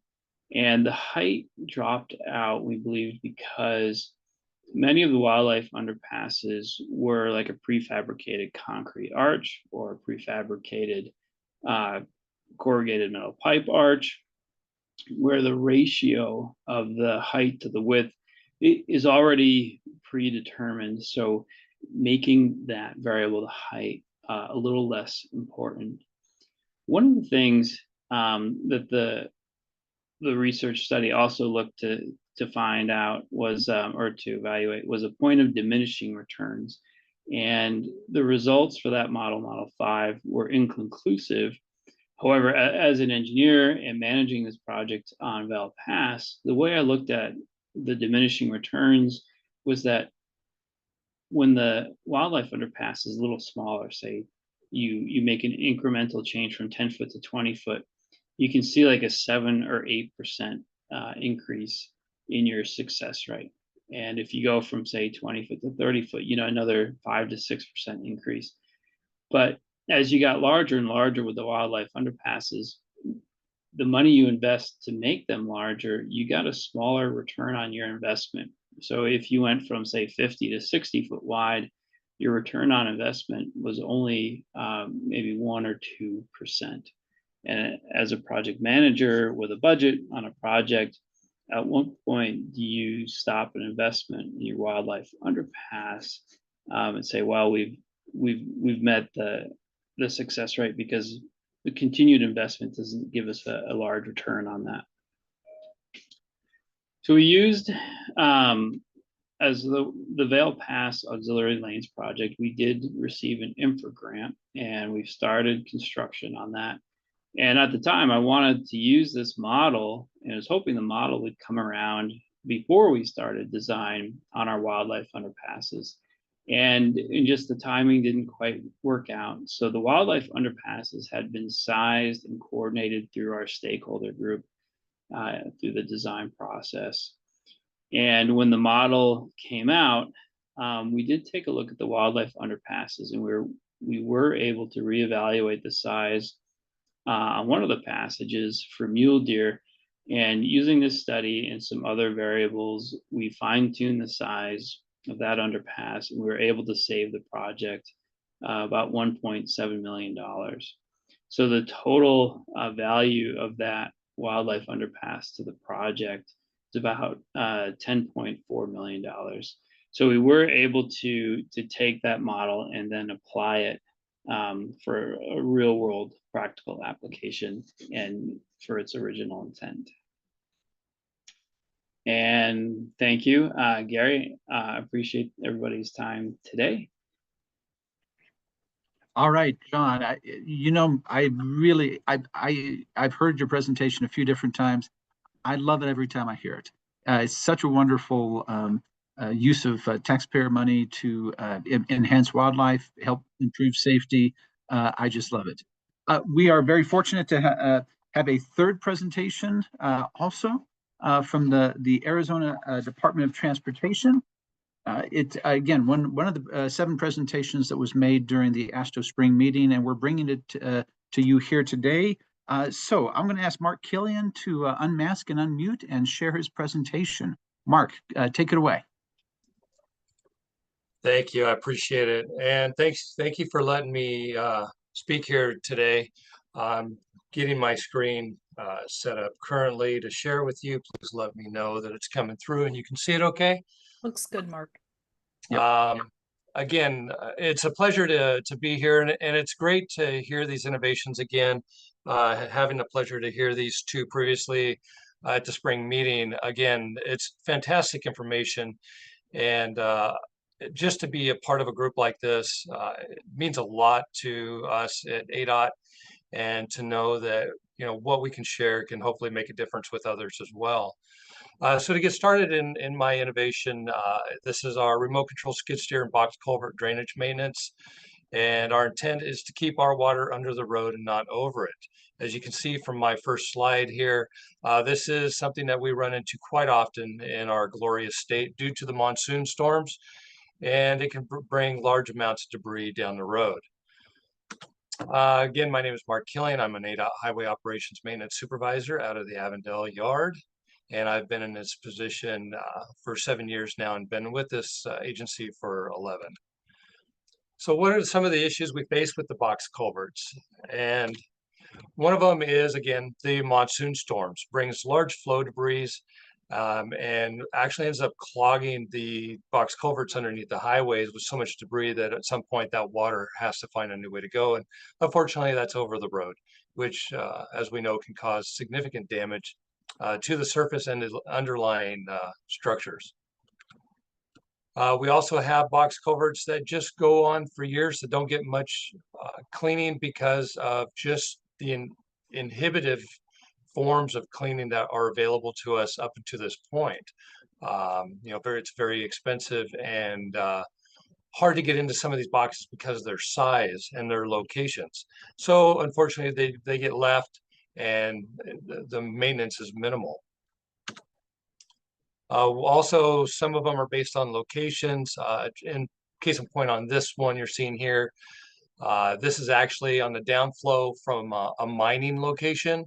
Speaker 6: And the height dropped out, we believe, because many of the wildlife underpasses were like a prefabricated concrete arch or a prefabricated corrugated metal pipe arch, where the ratio of the height to the width is already predetermined. So making that variable, the height, a little less important. One of the things that the research study also looked to find out was, or to evaluate, was a point of diminishing returns. And the results for that model 5, were inconclusive. However, as an engineer and managing this project on Val Pass, the way I looked at the diminishing returns was that when the wildlife underpass is a little smaller, say you make an incremental change from 10 foot to 20 foot, you can see like a 7 or 8% increase in your success rate. And if you go from say 20 foot to 30 foot, another 5 to 6% increase. But as you got larger and larger with the wildlife underpasses, the money you invest to make them larger, you got a smaller return on your investment. So if you went from say 50 to 60 foot wide, your return on investment was only maybe 1 or 2%. And as a project manager with a budget on a project, at what point do you stop an investment in your wildlife underpass and say, well, we've met the success rate because the continued investment doesn't give us a large return on that. So we used as the Vale Pass Auxiliary Lanes project, we did receive an infra grant, and we've started construction on that. And at the time, I wanted to use this model, and I was hoping the model would come around before we started design on our wildlife underpasses. And just the timing didn't quite work out. So the wildlife underpasses had been sized and coordinated through our stakeholder group through the design process. And when the model came out, we did take a look at the wildlife underpasses, and we were able to reevaluate the size on one of the passages for mule deer. And using this study and some other variables, we fine-tuned the size of that underpass, and we were able to save the project about $1.7 million. So the total value of that wildlife underpass to the project is about $10.4 million. So we were able to take that model and then apply it for a real world practical application and for its original intent. And thank you, Gary. I appreciate everybody's time today.
Speaker 1: All right, John, I've heard your presentation a few different times. I love it every time I hear it. It's such a wonderful use of taxpayer money to enhance wildlife, help improve safety. I just love it. We are very fortunate to have a third presentation also from the Arizona Department of Transportation. Again, one of the 7 presentations that was made during the AASHTO spring meeting, and we're bringing it to you here today. So I'm going to ask Mark Kilian to unmask and unmute and share his presentation. Mark, take it away.
Speaker 7: Thank you. I appreciate it. And thank you for letting me speak here today. I'm getting my screen set up currently to share with you. Please let me know that it's coming through and you can see it okay.
Speaker 4: Looks good, Mark.
Speaker 1: Yep.
Speaker 7: Again, it's a pleasure to be here, and it's great to hear these innovations again. Having the pleasure to hear these 2 previously at the spring meeting. Again, it's fantastic information, and just to be a part of a group like this it means a lot to us at ADOT, and to know that what we can share can hopefully make a difference with others as well. So to get started in my innovation, this is our remote control skid steer and box culvert drainage maintenance. And our intent is to keep our water under the road and not over it. As you can see from my first slide here, this is something that we run into quite often in our glorious state due to the monsoon storms, and it can bring large amounts of debris down the road. Again, my name is Mark Kilian. I'm an ADOT Highway Operations Maintenance Supervisor out of the Avondale Yard. And I've been in this position for 7 years now, and been with this agency for 11. So what are some of the issues we face with the box culverts? And one of them is, again, the monsoon storms. Brings large flow debris and actually ends up clogging the box culverts underneath the highways with so much debris that at some point that water has to find a new way to go. And unfortunately, that's over the road, which, as we know, can cause significant damage to the surface and the underlying structures. We also have box culverts that just go on for years that don't get much cleaning because of just the inhibitive forms of cleaning that are available to us up to this point. It's very expensive and hard to get into some of these boxes because of their size and their locations. So unfortunately, they get left, and the maintenance is minimal. Also, some of them are based on locations. In case in point on this one you're seeing here, this is actually on the downflow from a mining location.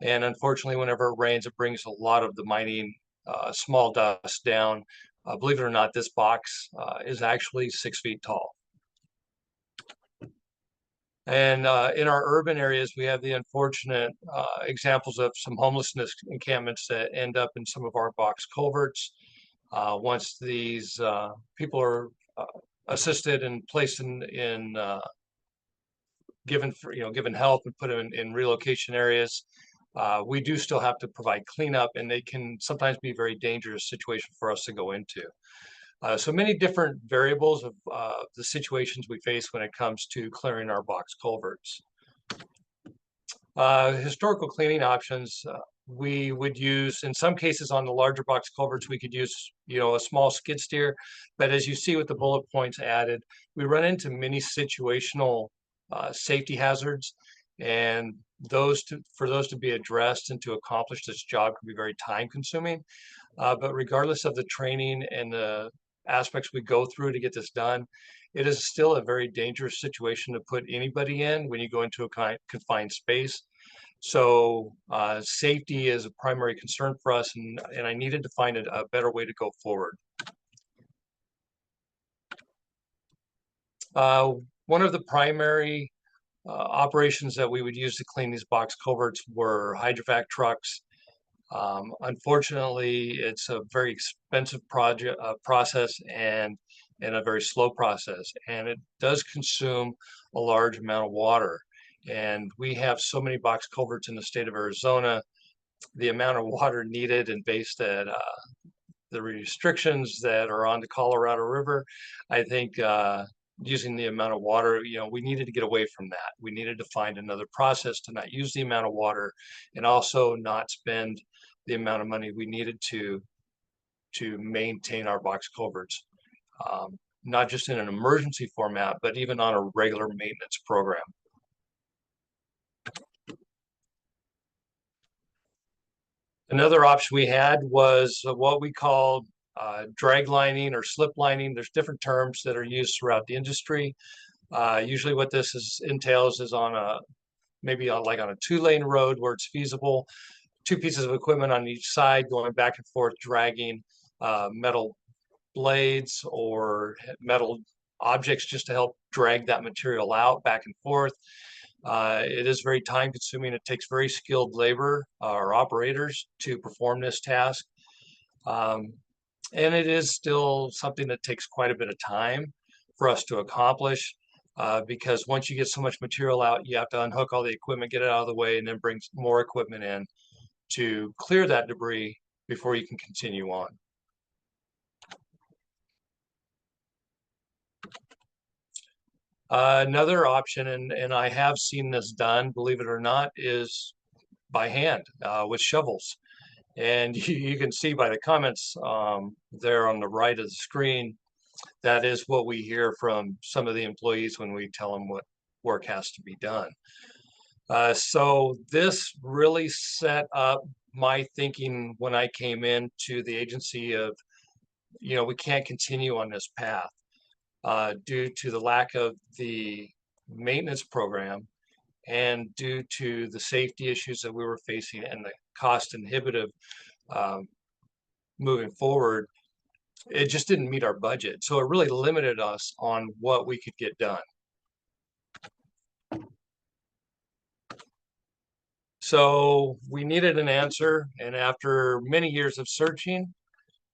Speaker 7: And unfortunately, whenever it rains, it brings a lot of the mining small dust down. Believe it or not, this box is actually 6 feet tall. And in our urban areas, we have the unfortunate examples of some homelessness encampments that end up in some of our box culverts. Once these people are assisted and placed in given help and put in relocation areas, we do still have to provide cleanup, and they can sometimes be a very dangerous situation for us to go into. So many different variables of the situations we face when it comes to clearing our box culverts. Historical cleaning options, we would use, in some cases on the larger box culverts, we could use, a small skid steer. But as you see with the bullet points added, we run into many situational safety hazards, and for those to be addressed and to accomplish this job can be very time consuming. But regardless of the training and the aspects we go through to get this done, it is still a very dangerous situation to put anybody in when you go into a confined space. So safety is a primary concern for us, and I needed to find a better way to go forward. One of the primary operations that we would use to clean these box culverts were hydrovac trucks. Unfortunately, it's a very expensive process and a very slow process, and it does consume a large amount of water. And we have so many box culverts in the state of Arizona, the amount of water needed, and based at the restrictions that are on the Colorado River, I think using the amount of water, we needed to get away from that. We needed to find another process to not use the amount of water and also not spend the amount of money we needed to maintain our box culverts, not just in an emergency format, but even on a regular maintenance program. Another option we had was what we called drag lining or slip lining. There's different terms that are used throughout the industry. Usually what this entails is maybe on a 2-lane road where it's feasible, 2 pieces of equipment on each side going back and forth, dragging metal blades or metal objects just to help drag that material out back and forth. It is very time consuming. It takes very skilled labor or operators to perform this task. And it is still something that takes quite a bit of time for us to accomplish, because once you get so much material out, you have to unhook all the equipment, get it out of the way, and then bring more equipment in to clear that debris before you can continue on. Another option, and I have seen this done, believe it or not, is by hand with shovels. And you can see by the comments there on the right of the screen, that is what we hear from some of the employees when we tell them what work has to be done. So this really set up my thinking when I came into the agency of, we can't continue on this path due to the lack of the maintenance program and due to the safety issues that we were facing and the cost inhibitive moving forward. It just didn't meet our budget. So it really limited us on what we could get done. So we needed an answer, and after many years of searching,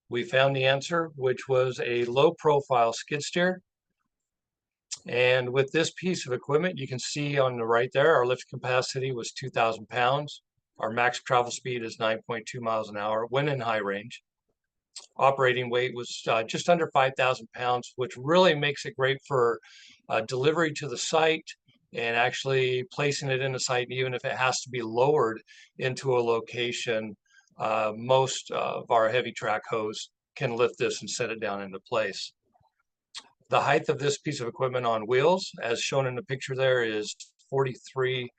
Speaker 7: we found the answer, which was a low profile skid steer. And with this piece of equipment, you can see on the right there, our lift capacity was 2,000 pounds. Our max travel speed is 9.2 miles an hour when in high range. Operating weight was just under 5,000 pounds, which really makes it great for delivery to the site and actually placing it in the site, even if it has to be lowered into a location. Most of our heavy track hose can lift this and set it down into place. The height of this piece of equipment on wheels, as shown in the picture there, is 43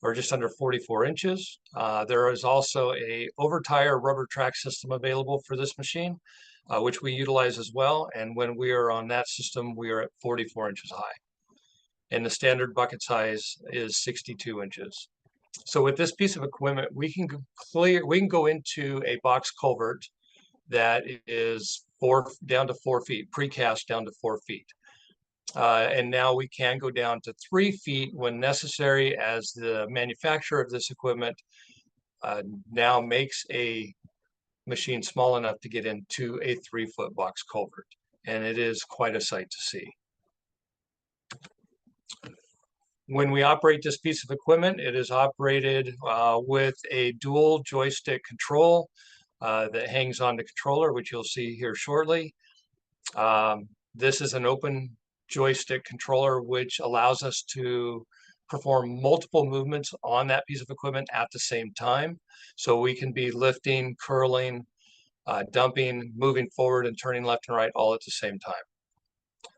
Speaker 7: or just under 44 inches. There is also a over tire rubber track system available for this machine, which we utilize as well. And when we are on that system, we are at 44 inches high. And the standard bucket size is 62 inches. So with this piece of equipment, we can go into a box culvert that is down to 4 feet, precast down to 4 feet. And now we can go down to 3 feet when necessary, as the manufacturer of this equipment now makes a machine small enough to get into a 3-foot box culvert. And it is quite a sight to see. When we operate this piece of equipment, it is operated with a dual joystick control that hangs on the controller, which you'll see here shortly. This is an open joystick controller, which allows us to perform multiple movements on that piece of equipment at the same time. So we can be lifting, curling, dumping, moving forward, and turning left and right all at the same time.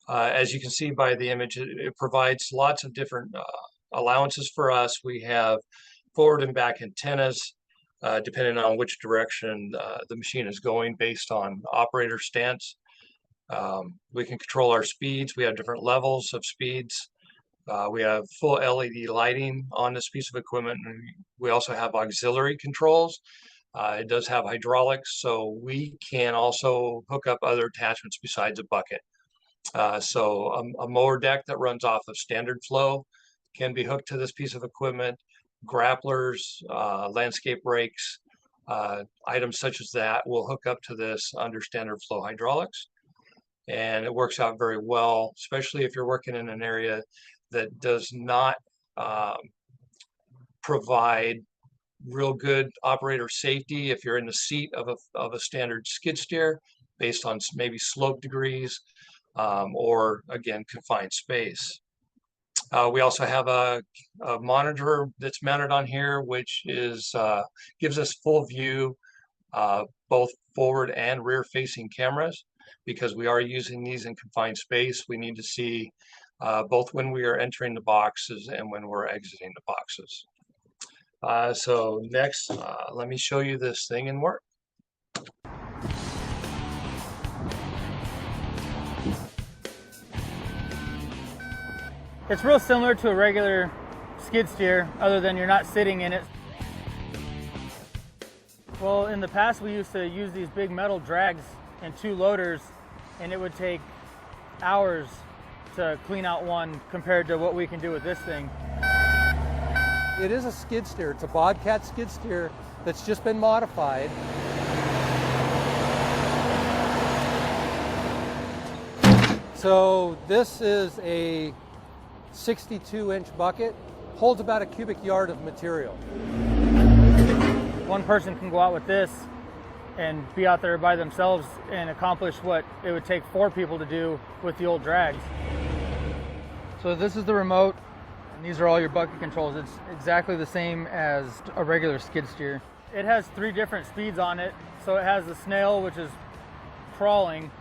Speaker 7: As you can see by the image, it provides lots of different allowances for us. We have forward and back antennas, depending on which direction the machine is going based on operator stance. We can control our speeds. We have different levels of speeds. We have full LED lighting on this piece of equipment. And we also have auxiliary controls. It does have hydraulics, so we can also hook up other attachments besides a bucket. So a mower deck that runs off of standard flow can be hooked to this piece of equipment. Grapplers, landscape brakes, items such as that will hook up to this under standard flow hydraulics. And it works out very well, especially if you're working in an area that does not provide real good operator safety. If you're in the seat of a standard skid steer based on maybe slope degrees, or again, confined space. We also have a monitor that's mounted on here, which is gives us full view, both forward and rear facing cameras. Because we are using these in confined space, we need to see both when we are entering the boxes and when we're exiting the boxes. So next, let me show you this thing in work.
Speaker 8: It's real similar to a regular skid steer, other than you're not sitting in it. Well, in the past we used to use these big metal drags and 2 loaders, and it would take hours to clean out one compared to what we can do with this thing.
Speaker 9: It is a skid steer. It's a Bobcat skid steer that's just been modified. So this is a 62-inch bucket, holds about a cubic yard of material.
Speaker 8: One person can go out with this and be out there by themselves and accomplish what it would take 4 people to do with the old drags. So this is the remote, and these are all your bucket controls. It's exactly the same as a regular skid steer. It has 3 different speeds on it. So it has the snail, which is crawling,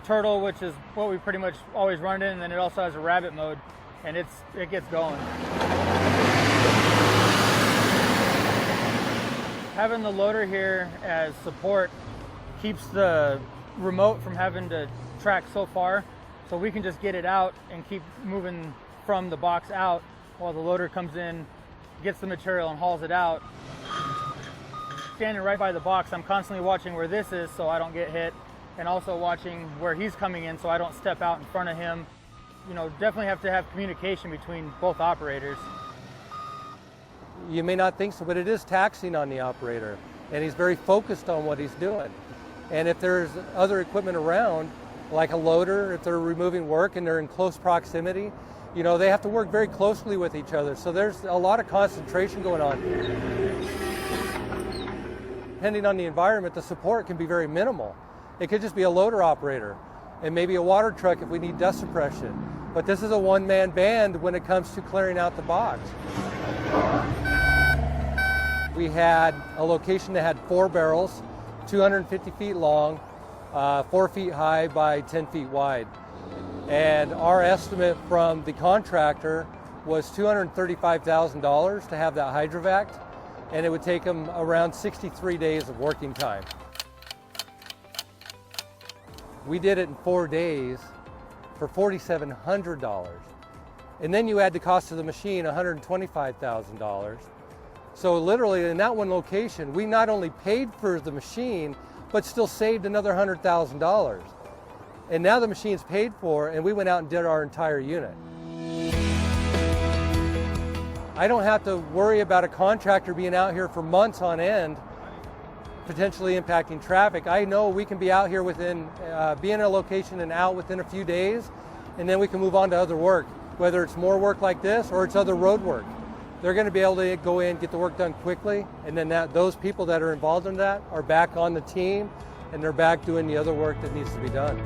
Speaker 8: turtle, which is what we pretty much always run in, and then it also has a rabbit mode, and it gets going. Having the loader here as support keeps the remote from having to track so far, so we can just get it out and keep moving from the box out while the loader comes in, gets the material and hauls it out. Standing right by the box, I'm constantly watching where this is so I don't get hit, and also watching where he's coming in so I don't step out in front of him. You know, definitely have to have communication between both operators.
Speaker 9: You may not think so, but it is taxing on the operator, and he's very focused on what he's doing. And if there's other equipment around, like a loader, if they're removing work and they're in close proximity, you know, they have to work very closely with each other. So there's a lot of concentration going on. Depending on the environment, the support can be very minimal. It could just be a loader operator and maybe a water truck if we need dust suppression. But this is a one-man band when it comes to clearing out the box. We had a location that had 4 barrels, 250 feet long, 4 feet high by 10 feet wide. And our estimate from the contractor was $235,000 to have that hydrovac, and it would take them around 63 days of working time. We did it in 4 days for $4,700. And then you add the cost of the machine, $125,000. So literally in that one location, we not only paid for the machine, but still saved another $100,000. And now the machine's paid for, and we went out and did our entire unit. I don't have to worry about a contractor being out here for months on end, potentially impacting traffic. I know we can be out here within, be in a location and out within a few days, and then we can move on to other work, whether it's more work like this or it's other road work. They're going to be able to go in, get the work done quickly, and then those people that are involved in that are back on the team, and they're back doing the other work that needs to be done.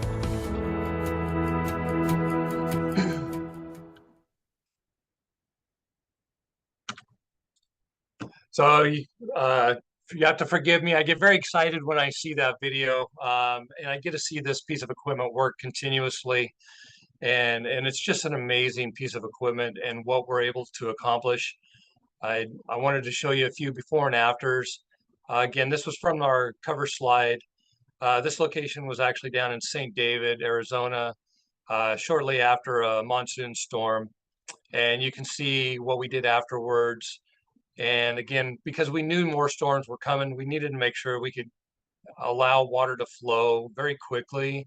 Speaker 7: So you have to forgive me. I get very excited when I see that video, and I get to see this piece of equipment work continuously. And it's just an amazing piece of equipment and what we're able to accomplish. I wanted to show you a few before and afters. Again, this was from our cover slide. This location was actually down in St. David, Arizona, shortly after a monsoon storm. And you can see what we did afterwards. And again, because we knew more storms were coming, we needed to make sure we could allow water to flow very quickly.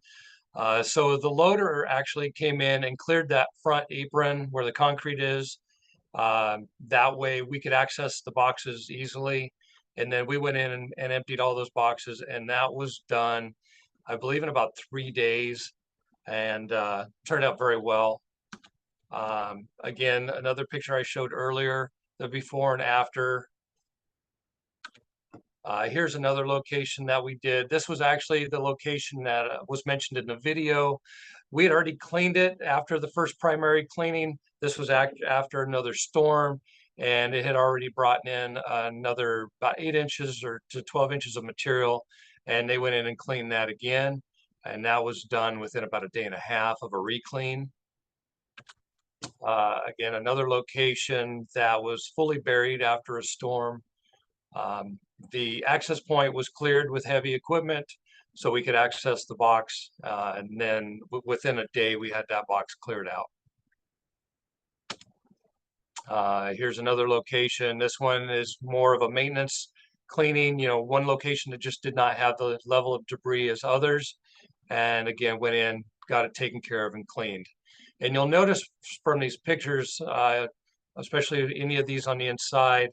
Speaker 7: So the loader actually came in and cleared that front apron where the concrete is. That way we could access the boxes easily. And then we went in and emptied all those boxes, and that was done, I believe, in about 3 days, and turned out very well. Again, another picture I showed earlier, the before and after. Here's another location that we did. This was actually the location that was mentioned in the video. We had already cleaned it after the first primary cleaning. This was after another storm, and it had already brought in another about 8 inches or to 12 inches of material, and they went in and cleaned that again. And that was done within about a day and a half of a reclean. Again, another location that was fully buried after a storm. The access point was cleared with heavy equipment so we could access the box, and then within a day we had that box cleared out. Here's another location. This one is more of a maintenance cleaning, one location that just did not have the level of debris as others, and again went in, got it taken care of and cleaned. And you'll notice from these pictures, especially any of these on the inside,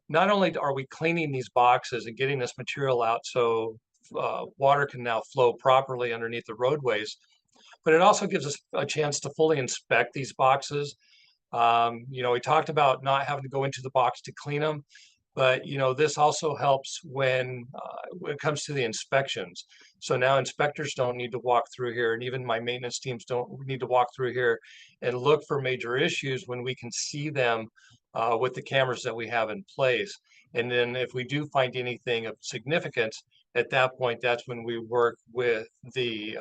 Speaker 7: not only are we cleaning these boxes and getting this material out so water can now flow properly underneath the roadways, but it also gives us a chance to fully inspect these boxes. We talked about not having to go into the box to clean them, but this also helps when it comes to the inspections. So now inspectors don't need to walk through here, and even my maintenance teams don't need to walk through here and look for major issues when we can see them with the cameras that we have in place. And then if we do find anything of significance, at that point, that's when we work with the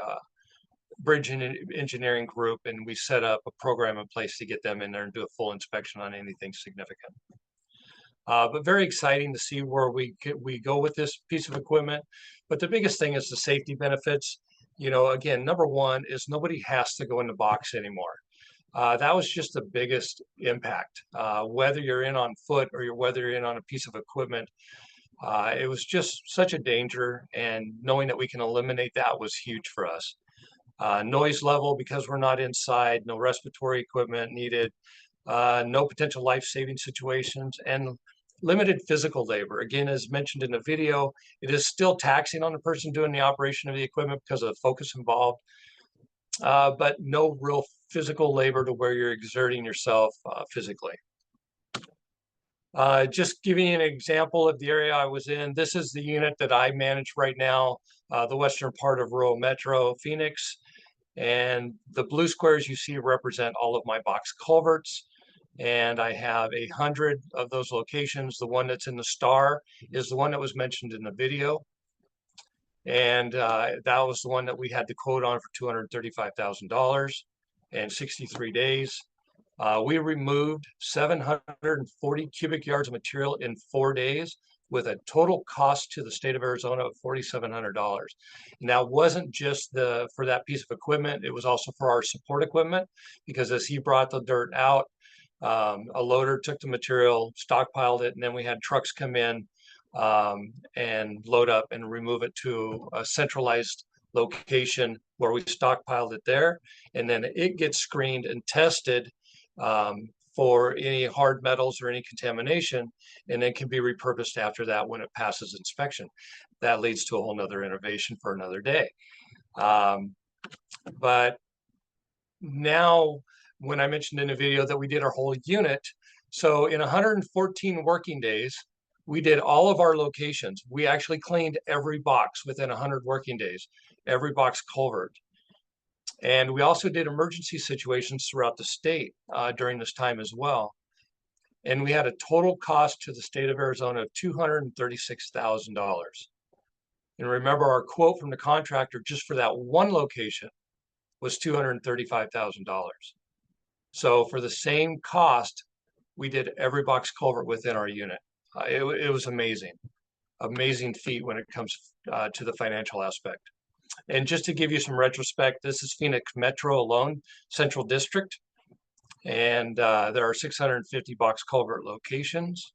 Speaker 7: bridge engineering group, and we set up a program in place to get them in there and do a full inspection on anything significant. But very exciting to see where we go with this piece of equipment. But the biggest thing is the safety benefits. Again, number one is nobody has to go in the box anymore. That was just the biggest impact. Whether you're in on foot or whether you're in on a piece of equipment, it was just such a danger, and knowing that we can eliminate that was huge for us. Noise level, because we're not inside, no respiratory equipment needed, no potential life-saving situations, and limited physical labor. Again, as mentioned in the video, it is still taxing on the person doing the operation of the equipment because of the focus involved, but no real physical labor to where you're exerting yourself physically. Just giving you an example of the area I was in, this is the unit that I manage right now, the western part of rural Metro Phoenix. And the blue squares you see represent all of my box culverts. And I have 100 of those locations. The one that's in the star is the one that was mentioned in the video. And that was the one that we had the quote on for $235,000 and 63 days. We removed 740 cubic yards of material in 4 days with a total cost to the state of Arizona of $4,700. And that wasn't just for that piece of equipment, it was also for our support equipment, because as he brought the dirt out, a loader took the material, stockpiled it, and then we had trucks come in and load up and remove it to a centralized location where we stockpiled it there. And then it gets screened and tested for any hard metals or any contamination, and then can be repurposed after that when it passes inspection. That leads to a whole nother innovation for another day. But now, when I mentioned in the video that we did our whole unit, so in 114 working days, we did all of our locations. We actually cleaned every box within 100 working days, every box culvert. And we also did emergency situations throughout the state during this time as well. And we had a total cost to the state of Arizona of $236,000. And remember, our quote from the contractor just for that one location was $235,000. So for the same cost, we did every box culvert within our unit. It was amazing, amazing feat when it comes to the financial aspect. And just to give you some retrospect, this is Phoenix Metro alone, Central District. And there are 650 box culvert locations.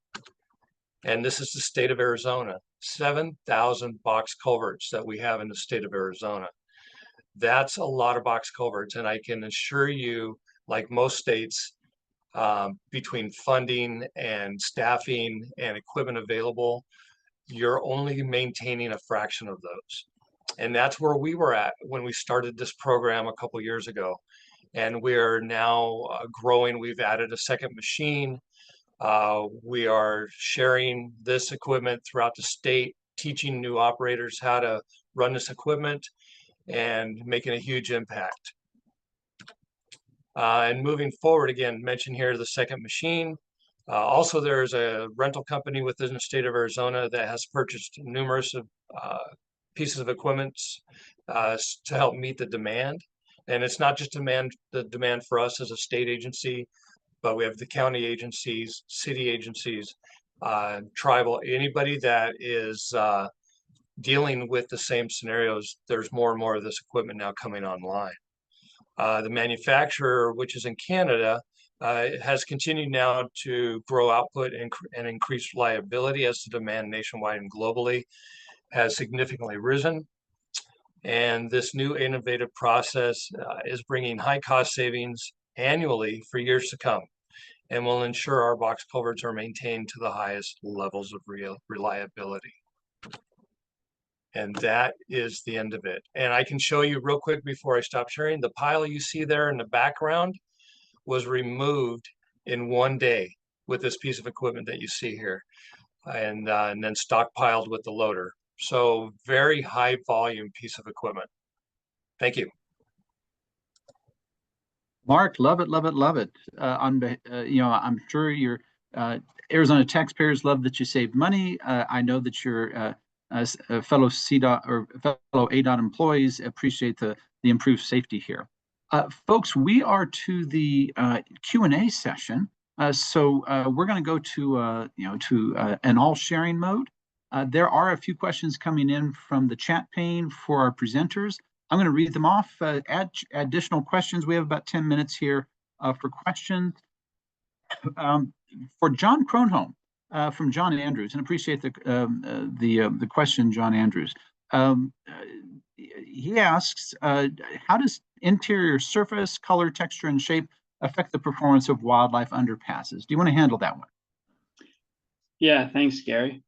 Speaker 7: And this is the state of Arizona, 7,000 box culverts that we have in the state of Arizona. That's a lot of box culverts. And I can assure you, like most states, between funding and staffing and equipment available, you're only maintaining a fraction of those. And that's where we were at when we started this program a couple years ago. And we're now growing. We've added a second machine. We are sharing this equipment throughout the state, teaching new operators how to run this equipment and making a huge impact. And moving forward, again, mention here the second machine. Also, there's a rental company within the state of Arizona that has purchased numerous pieces of equipment to help meet the demand. And it's not just the demand for us as a state agency, but we have the county agencies, city agencies, tribal, anybody that is dealing with the same scenarios. There's more and more of this equipment now coming online. The manufacturer, which is in Canada, has continued now to grow output and increase reliability as the demand nationwide and globally has significantly risen. And this new innovative process is bringing high cost savings annually for years to come, and will ensure our box culverts are maintained to the highest levels of reliability. And that is the end of it. And I can show you real quick before I stop sharing, the pile you see there in the background was removed in one day with this piece of equipment that you see here, and then stockpiled with the loader. So very high volume piece of equipment. Thank you.
Speaker 1: Mark, love it, love it, love it. I'm sure your Arizona taxpayers love that you saved money. I know that your fellow CDOT or fellow ADOT employees appreciate the improved safety here. Folks, we are to the Q&A session. So we're going to go to an all sharing mode. There are a few questions coming in from the chat pane for our presenters. I'm going to read them off. Add additional questions. We have about 10 minutes here for questions. For John Kronholm from John Andrews, and appreciate the question, John Andrews. He asks, how does interior surface, color, texture, and shape affect the performance of wildlife underpasses? Do you want to handle that one?
Speaker 6: Yeah, thanks, Gary.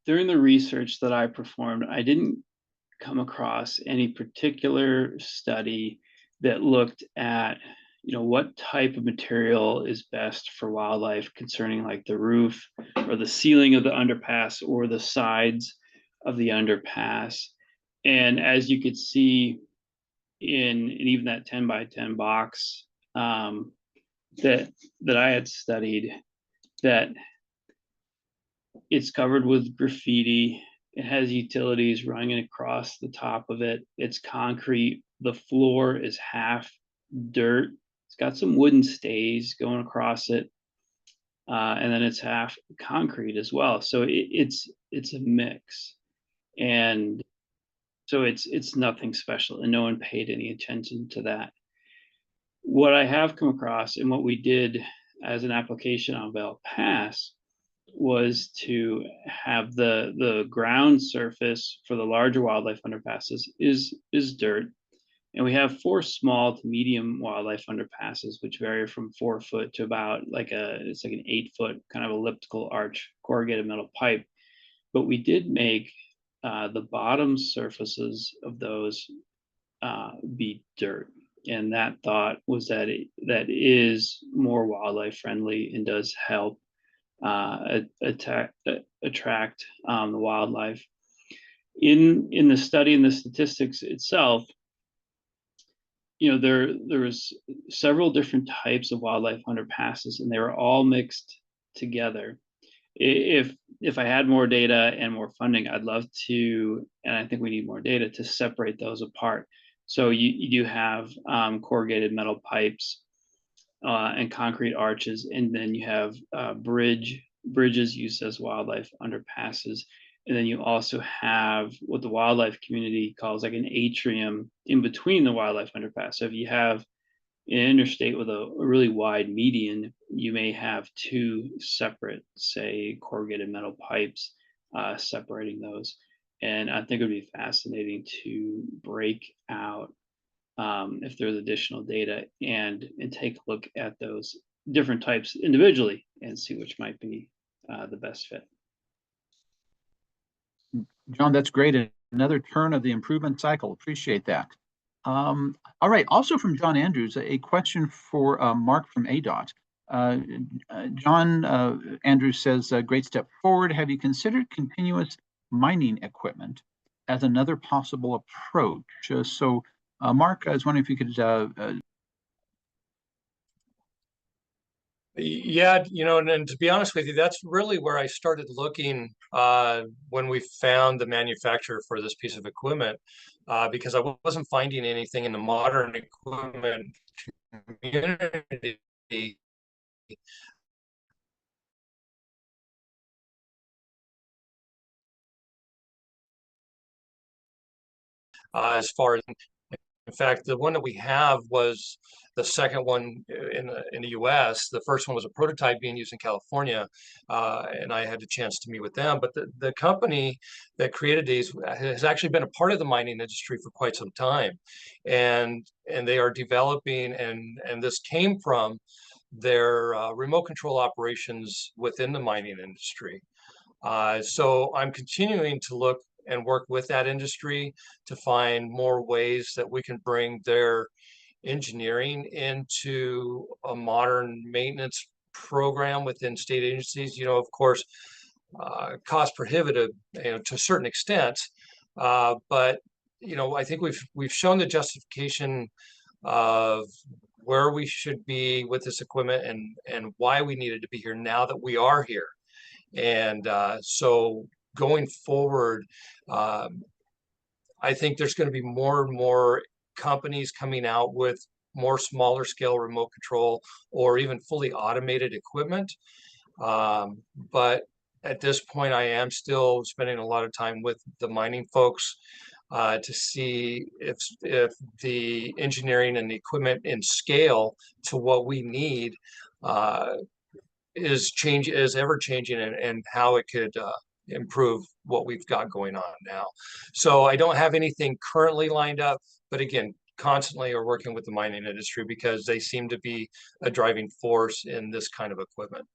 Speaker 6: During the research that I performed, I didn't come across any particular study that looked at, what type of material is best for wildlife concerning like the roof or the ceiling of the underpass or the sides of the underpass. And as you could see in even that 10 by 10 box that I had studied, that it's covered with graffiti. It has utilities running across the top of it. It's concrete. The floor is half dirt. It's got some wooden stays going across it. And then it's half concrete as well. So it's a mix. And so it's nothing special, and no one paid any attention to that. What I have come across and what we did as an application on Bell Pass was to have the ground surface for the larger wildlife underpasses is dirt. And we have 4 small to medium wildlife underpasses, which vary from 4 foot to about it's like an 8 foot kind of elliptical arch corrugated metal pipe. But we did make the bottom surfaces of those be dirt. And that thought was that that is more wildlife friendly and does help attract the wildlife. In the study and the statistics itself, there was several different types of wildlife underpasses, and they were all mixed together. If I had more data and more funding, I'd love to, and I think we need more data to separate those apart. So you do have corrugated metal pipes and concrete arches, and then you have bridges used as wildlife underpasses. And then you also have what the wildlife community calls like an atrium in between the wildlife underpass. So if you have an interstate with a really wide median, you may have two separate, say, corrugated metal pipes separating those. And I think it would be fascinating to break out if there's additional data and take a look at those different types individually and see which might be the best fit.
Speaker 1: John, that's great. Another turn of the improvement cycle. Appreciate that. All right. Also from John Andrews, a question for Mark from ADOT. John Andrews says, great step forward. Have you considered continuous mining equipment as another possible approach? Mark, I was wondering if you could
Speaker 7: Yeah, and to be honest with you, that's really where I started looking when we found the manufacturer for this piece of equipment, because I wasn't finding anything in the modern equipment community as far as, in fact, the one that we have was the second one in the U.S. The first one was a prototype being used in California, and I had a chance to meet with them. But the company that created these has actually been a part of the mining industry for quite some time, and they are developing, and this came from their remote control operations within the mining industry. So I'm continuing to look and work with that industry to find more ways that we can bring their engineering into a modern maintenance program within state agencies. Of course, cost prohibitive, to a certain extent, but I think we've shown the justification of where we should be with this equipment and why we needed to be here now that we are here. And so going forward, I think there's going to be more and more companies coming out with more smaller scale remote control or even fully automated equipment. But at this point, I am still spending a lot of time with the mining folks to see if the engineering and the equipment in scale to what we need is ever changing, and how it could improve what we've got going on now. So I don't have anything currently lined up, but again, constantly are working with the mining industry because they seem to be a driving force in this kind of equipment.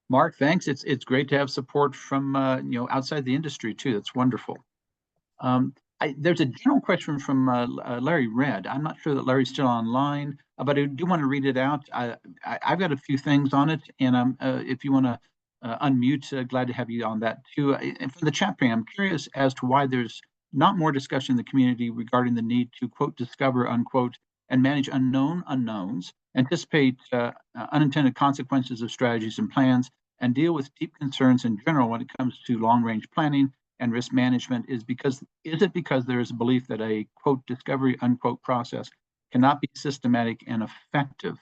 Speaker 1: Mark, thanks. It's great to have support from outside the industry too. That's wonderful. There's a general question from Larry Red. I'm not sure that Larry's still online, but I do want to read it out. I've got a few things on it, and if you want to unmute, glad to have you on that too. And for the chat panel, I'm curious as to why there's not more discussion in the community regarding the need to, quote, discover, unquote, and manage unknown unknowns, anticipate unintended consequences of strategies and plans, and deal with deep concerns in general when it comes to long-range planning and risk management. Is it because there is a belief that a, quote, discovery, unquote, process cannot be systematic and effective?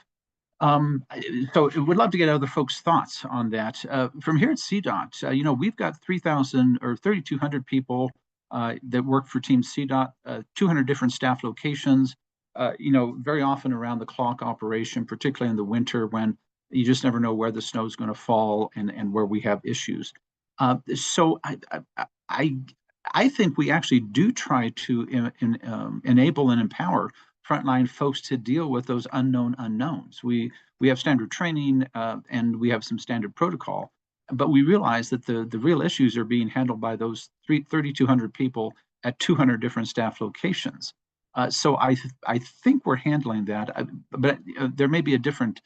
Speaker 1: So we'd love to get other folks' thoughts on that. From here at CDOT, we've got 3,000 or 3,200 people that work for Team CDOT, 200 different staff locations, very often around the clock operation, particularly in the winter when you just never know where the snow is going to fall and where we have issues. So I think we actually do try to enable and empower frontline folks to deal with those unknown unknowns. We have standard training and we have some standard protocol, but we realize that the real issues are being handled by those 3,200 people at 200 different staff locations. So I think we're handling that, but there may be a different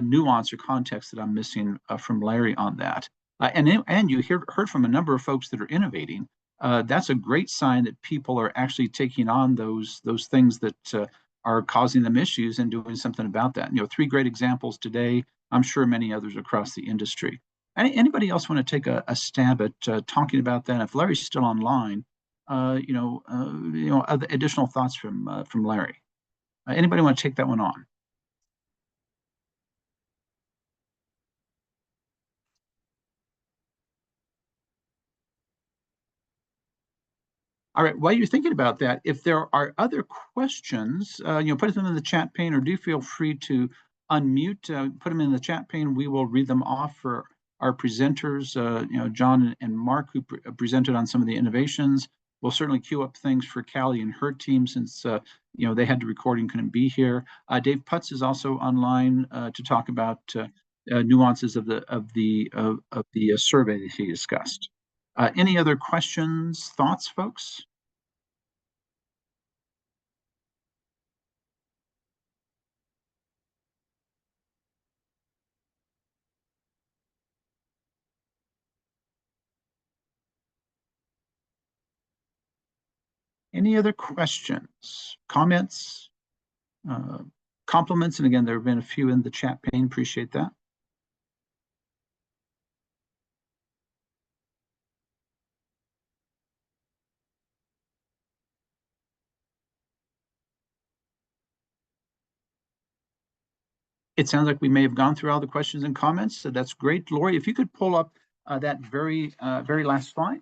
Speaker 1: nuance or context that I'm missing from Larry on that. And you heard from a number of folks that are innovating. that's a great sign that people are actually taking on those things that are causing them issues and doing something about that. 3 great examples today. I'm sure many others across the industry. Anybody else want to take a stab at talking about that? If Larry's still online, other additional thoughts from Larry. Anybody want to take that one on? All right, while you're thinking about that, if there are other questions, put them in the chat pane, or do feel free to unmute, put them in the chat pane. We will read them off for our presenters, John and Mark, who presented on some of the innovations. We'll certainly queue up things for Kalli and her team, since they had to record and couldn't be here. Dave Putz is also online to talk about nuances of the survey that he discussed. Any other questions, thoughts, folks? Any other questions, comments, compliments? And again, there have been a few in the chat pane. Appreciate that. It sounds like we may have gone through all the questions and comments, so that's great. Lori, if you could pull up that very last slide.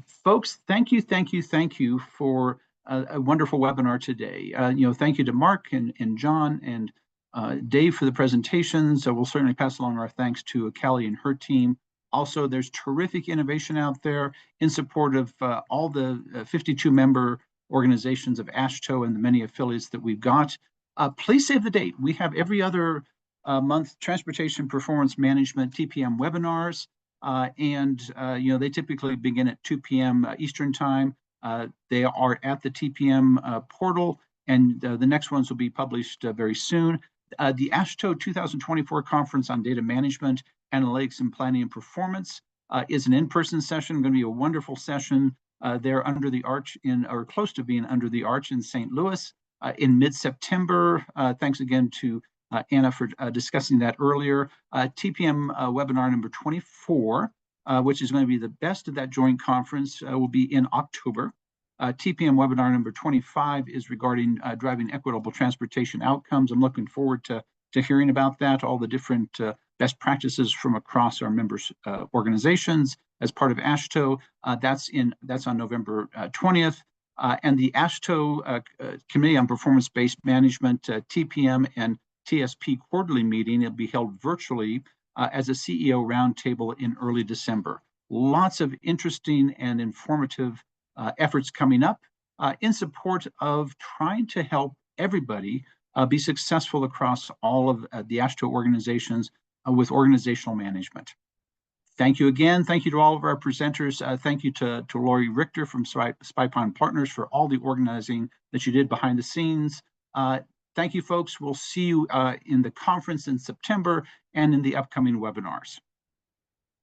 Speaker 1: Folks, thank you for a wonderful webinar today. Thank you to Mark and John and Dave for the presentations. We'll certainly pass along our thanks to Kalli and her team. Also, there's terrific innovation out there in support of all the 52 member organizations of AASHTO and the many affiliates that we've got. Please save the date. We have every other month Transportation Performance Management TPM webinars. They typically begin at 2 p.m. Eastern time. They are at the TPM portal, and the next ones will be published very soon. The AASHTO 2024 Conference on Data Management, Analytics, and Planning and Performance is an in-person session. Going to be a wonderful session there under the arch or close to being under the arch in St. Louis in mid-September. Thanks again to Anna for discussing that earlier. TPM webinar number 24, which is going to be the best of that joint conference, will be in October. TPM webinar number 25 is regarding driving equitable transportation outcomes. I'm looking forward to hearing about that, all the different best practices from across our members' organizations as part of AASHTO. That's on November 20th. And the AASHTO Committee on Performance-Based Management, TPM and TSP quarterly meeting. It'll be held virtually as a CEO roundtable in early December. Lots of interesting and informative efforts coming up in support of trying to help everybody be successful across all of the AASHTO organizations with organizational management. Thank you again. Thank you to all of our presenters. Thank you to Lori Richter from SpyPond Partners for all the organizing that you did behind the scenes. Thank you, folks. We'll see you in the conference in September and in the upcoming webinars.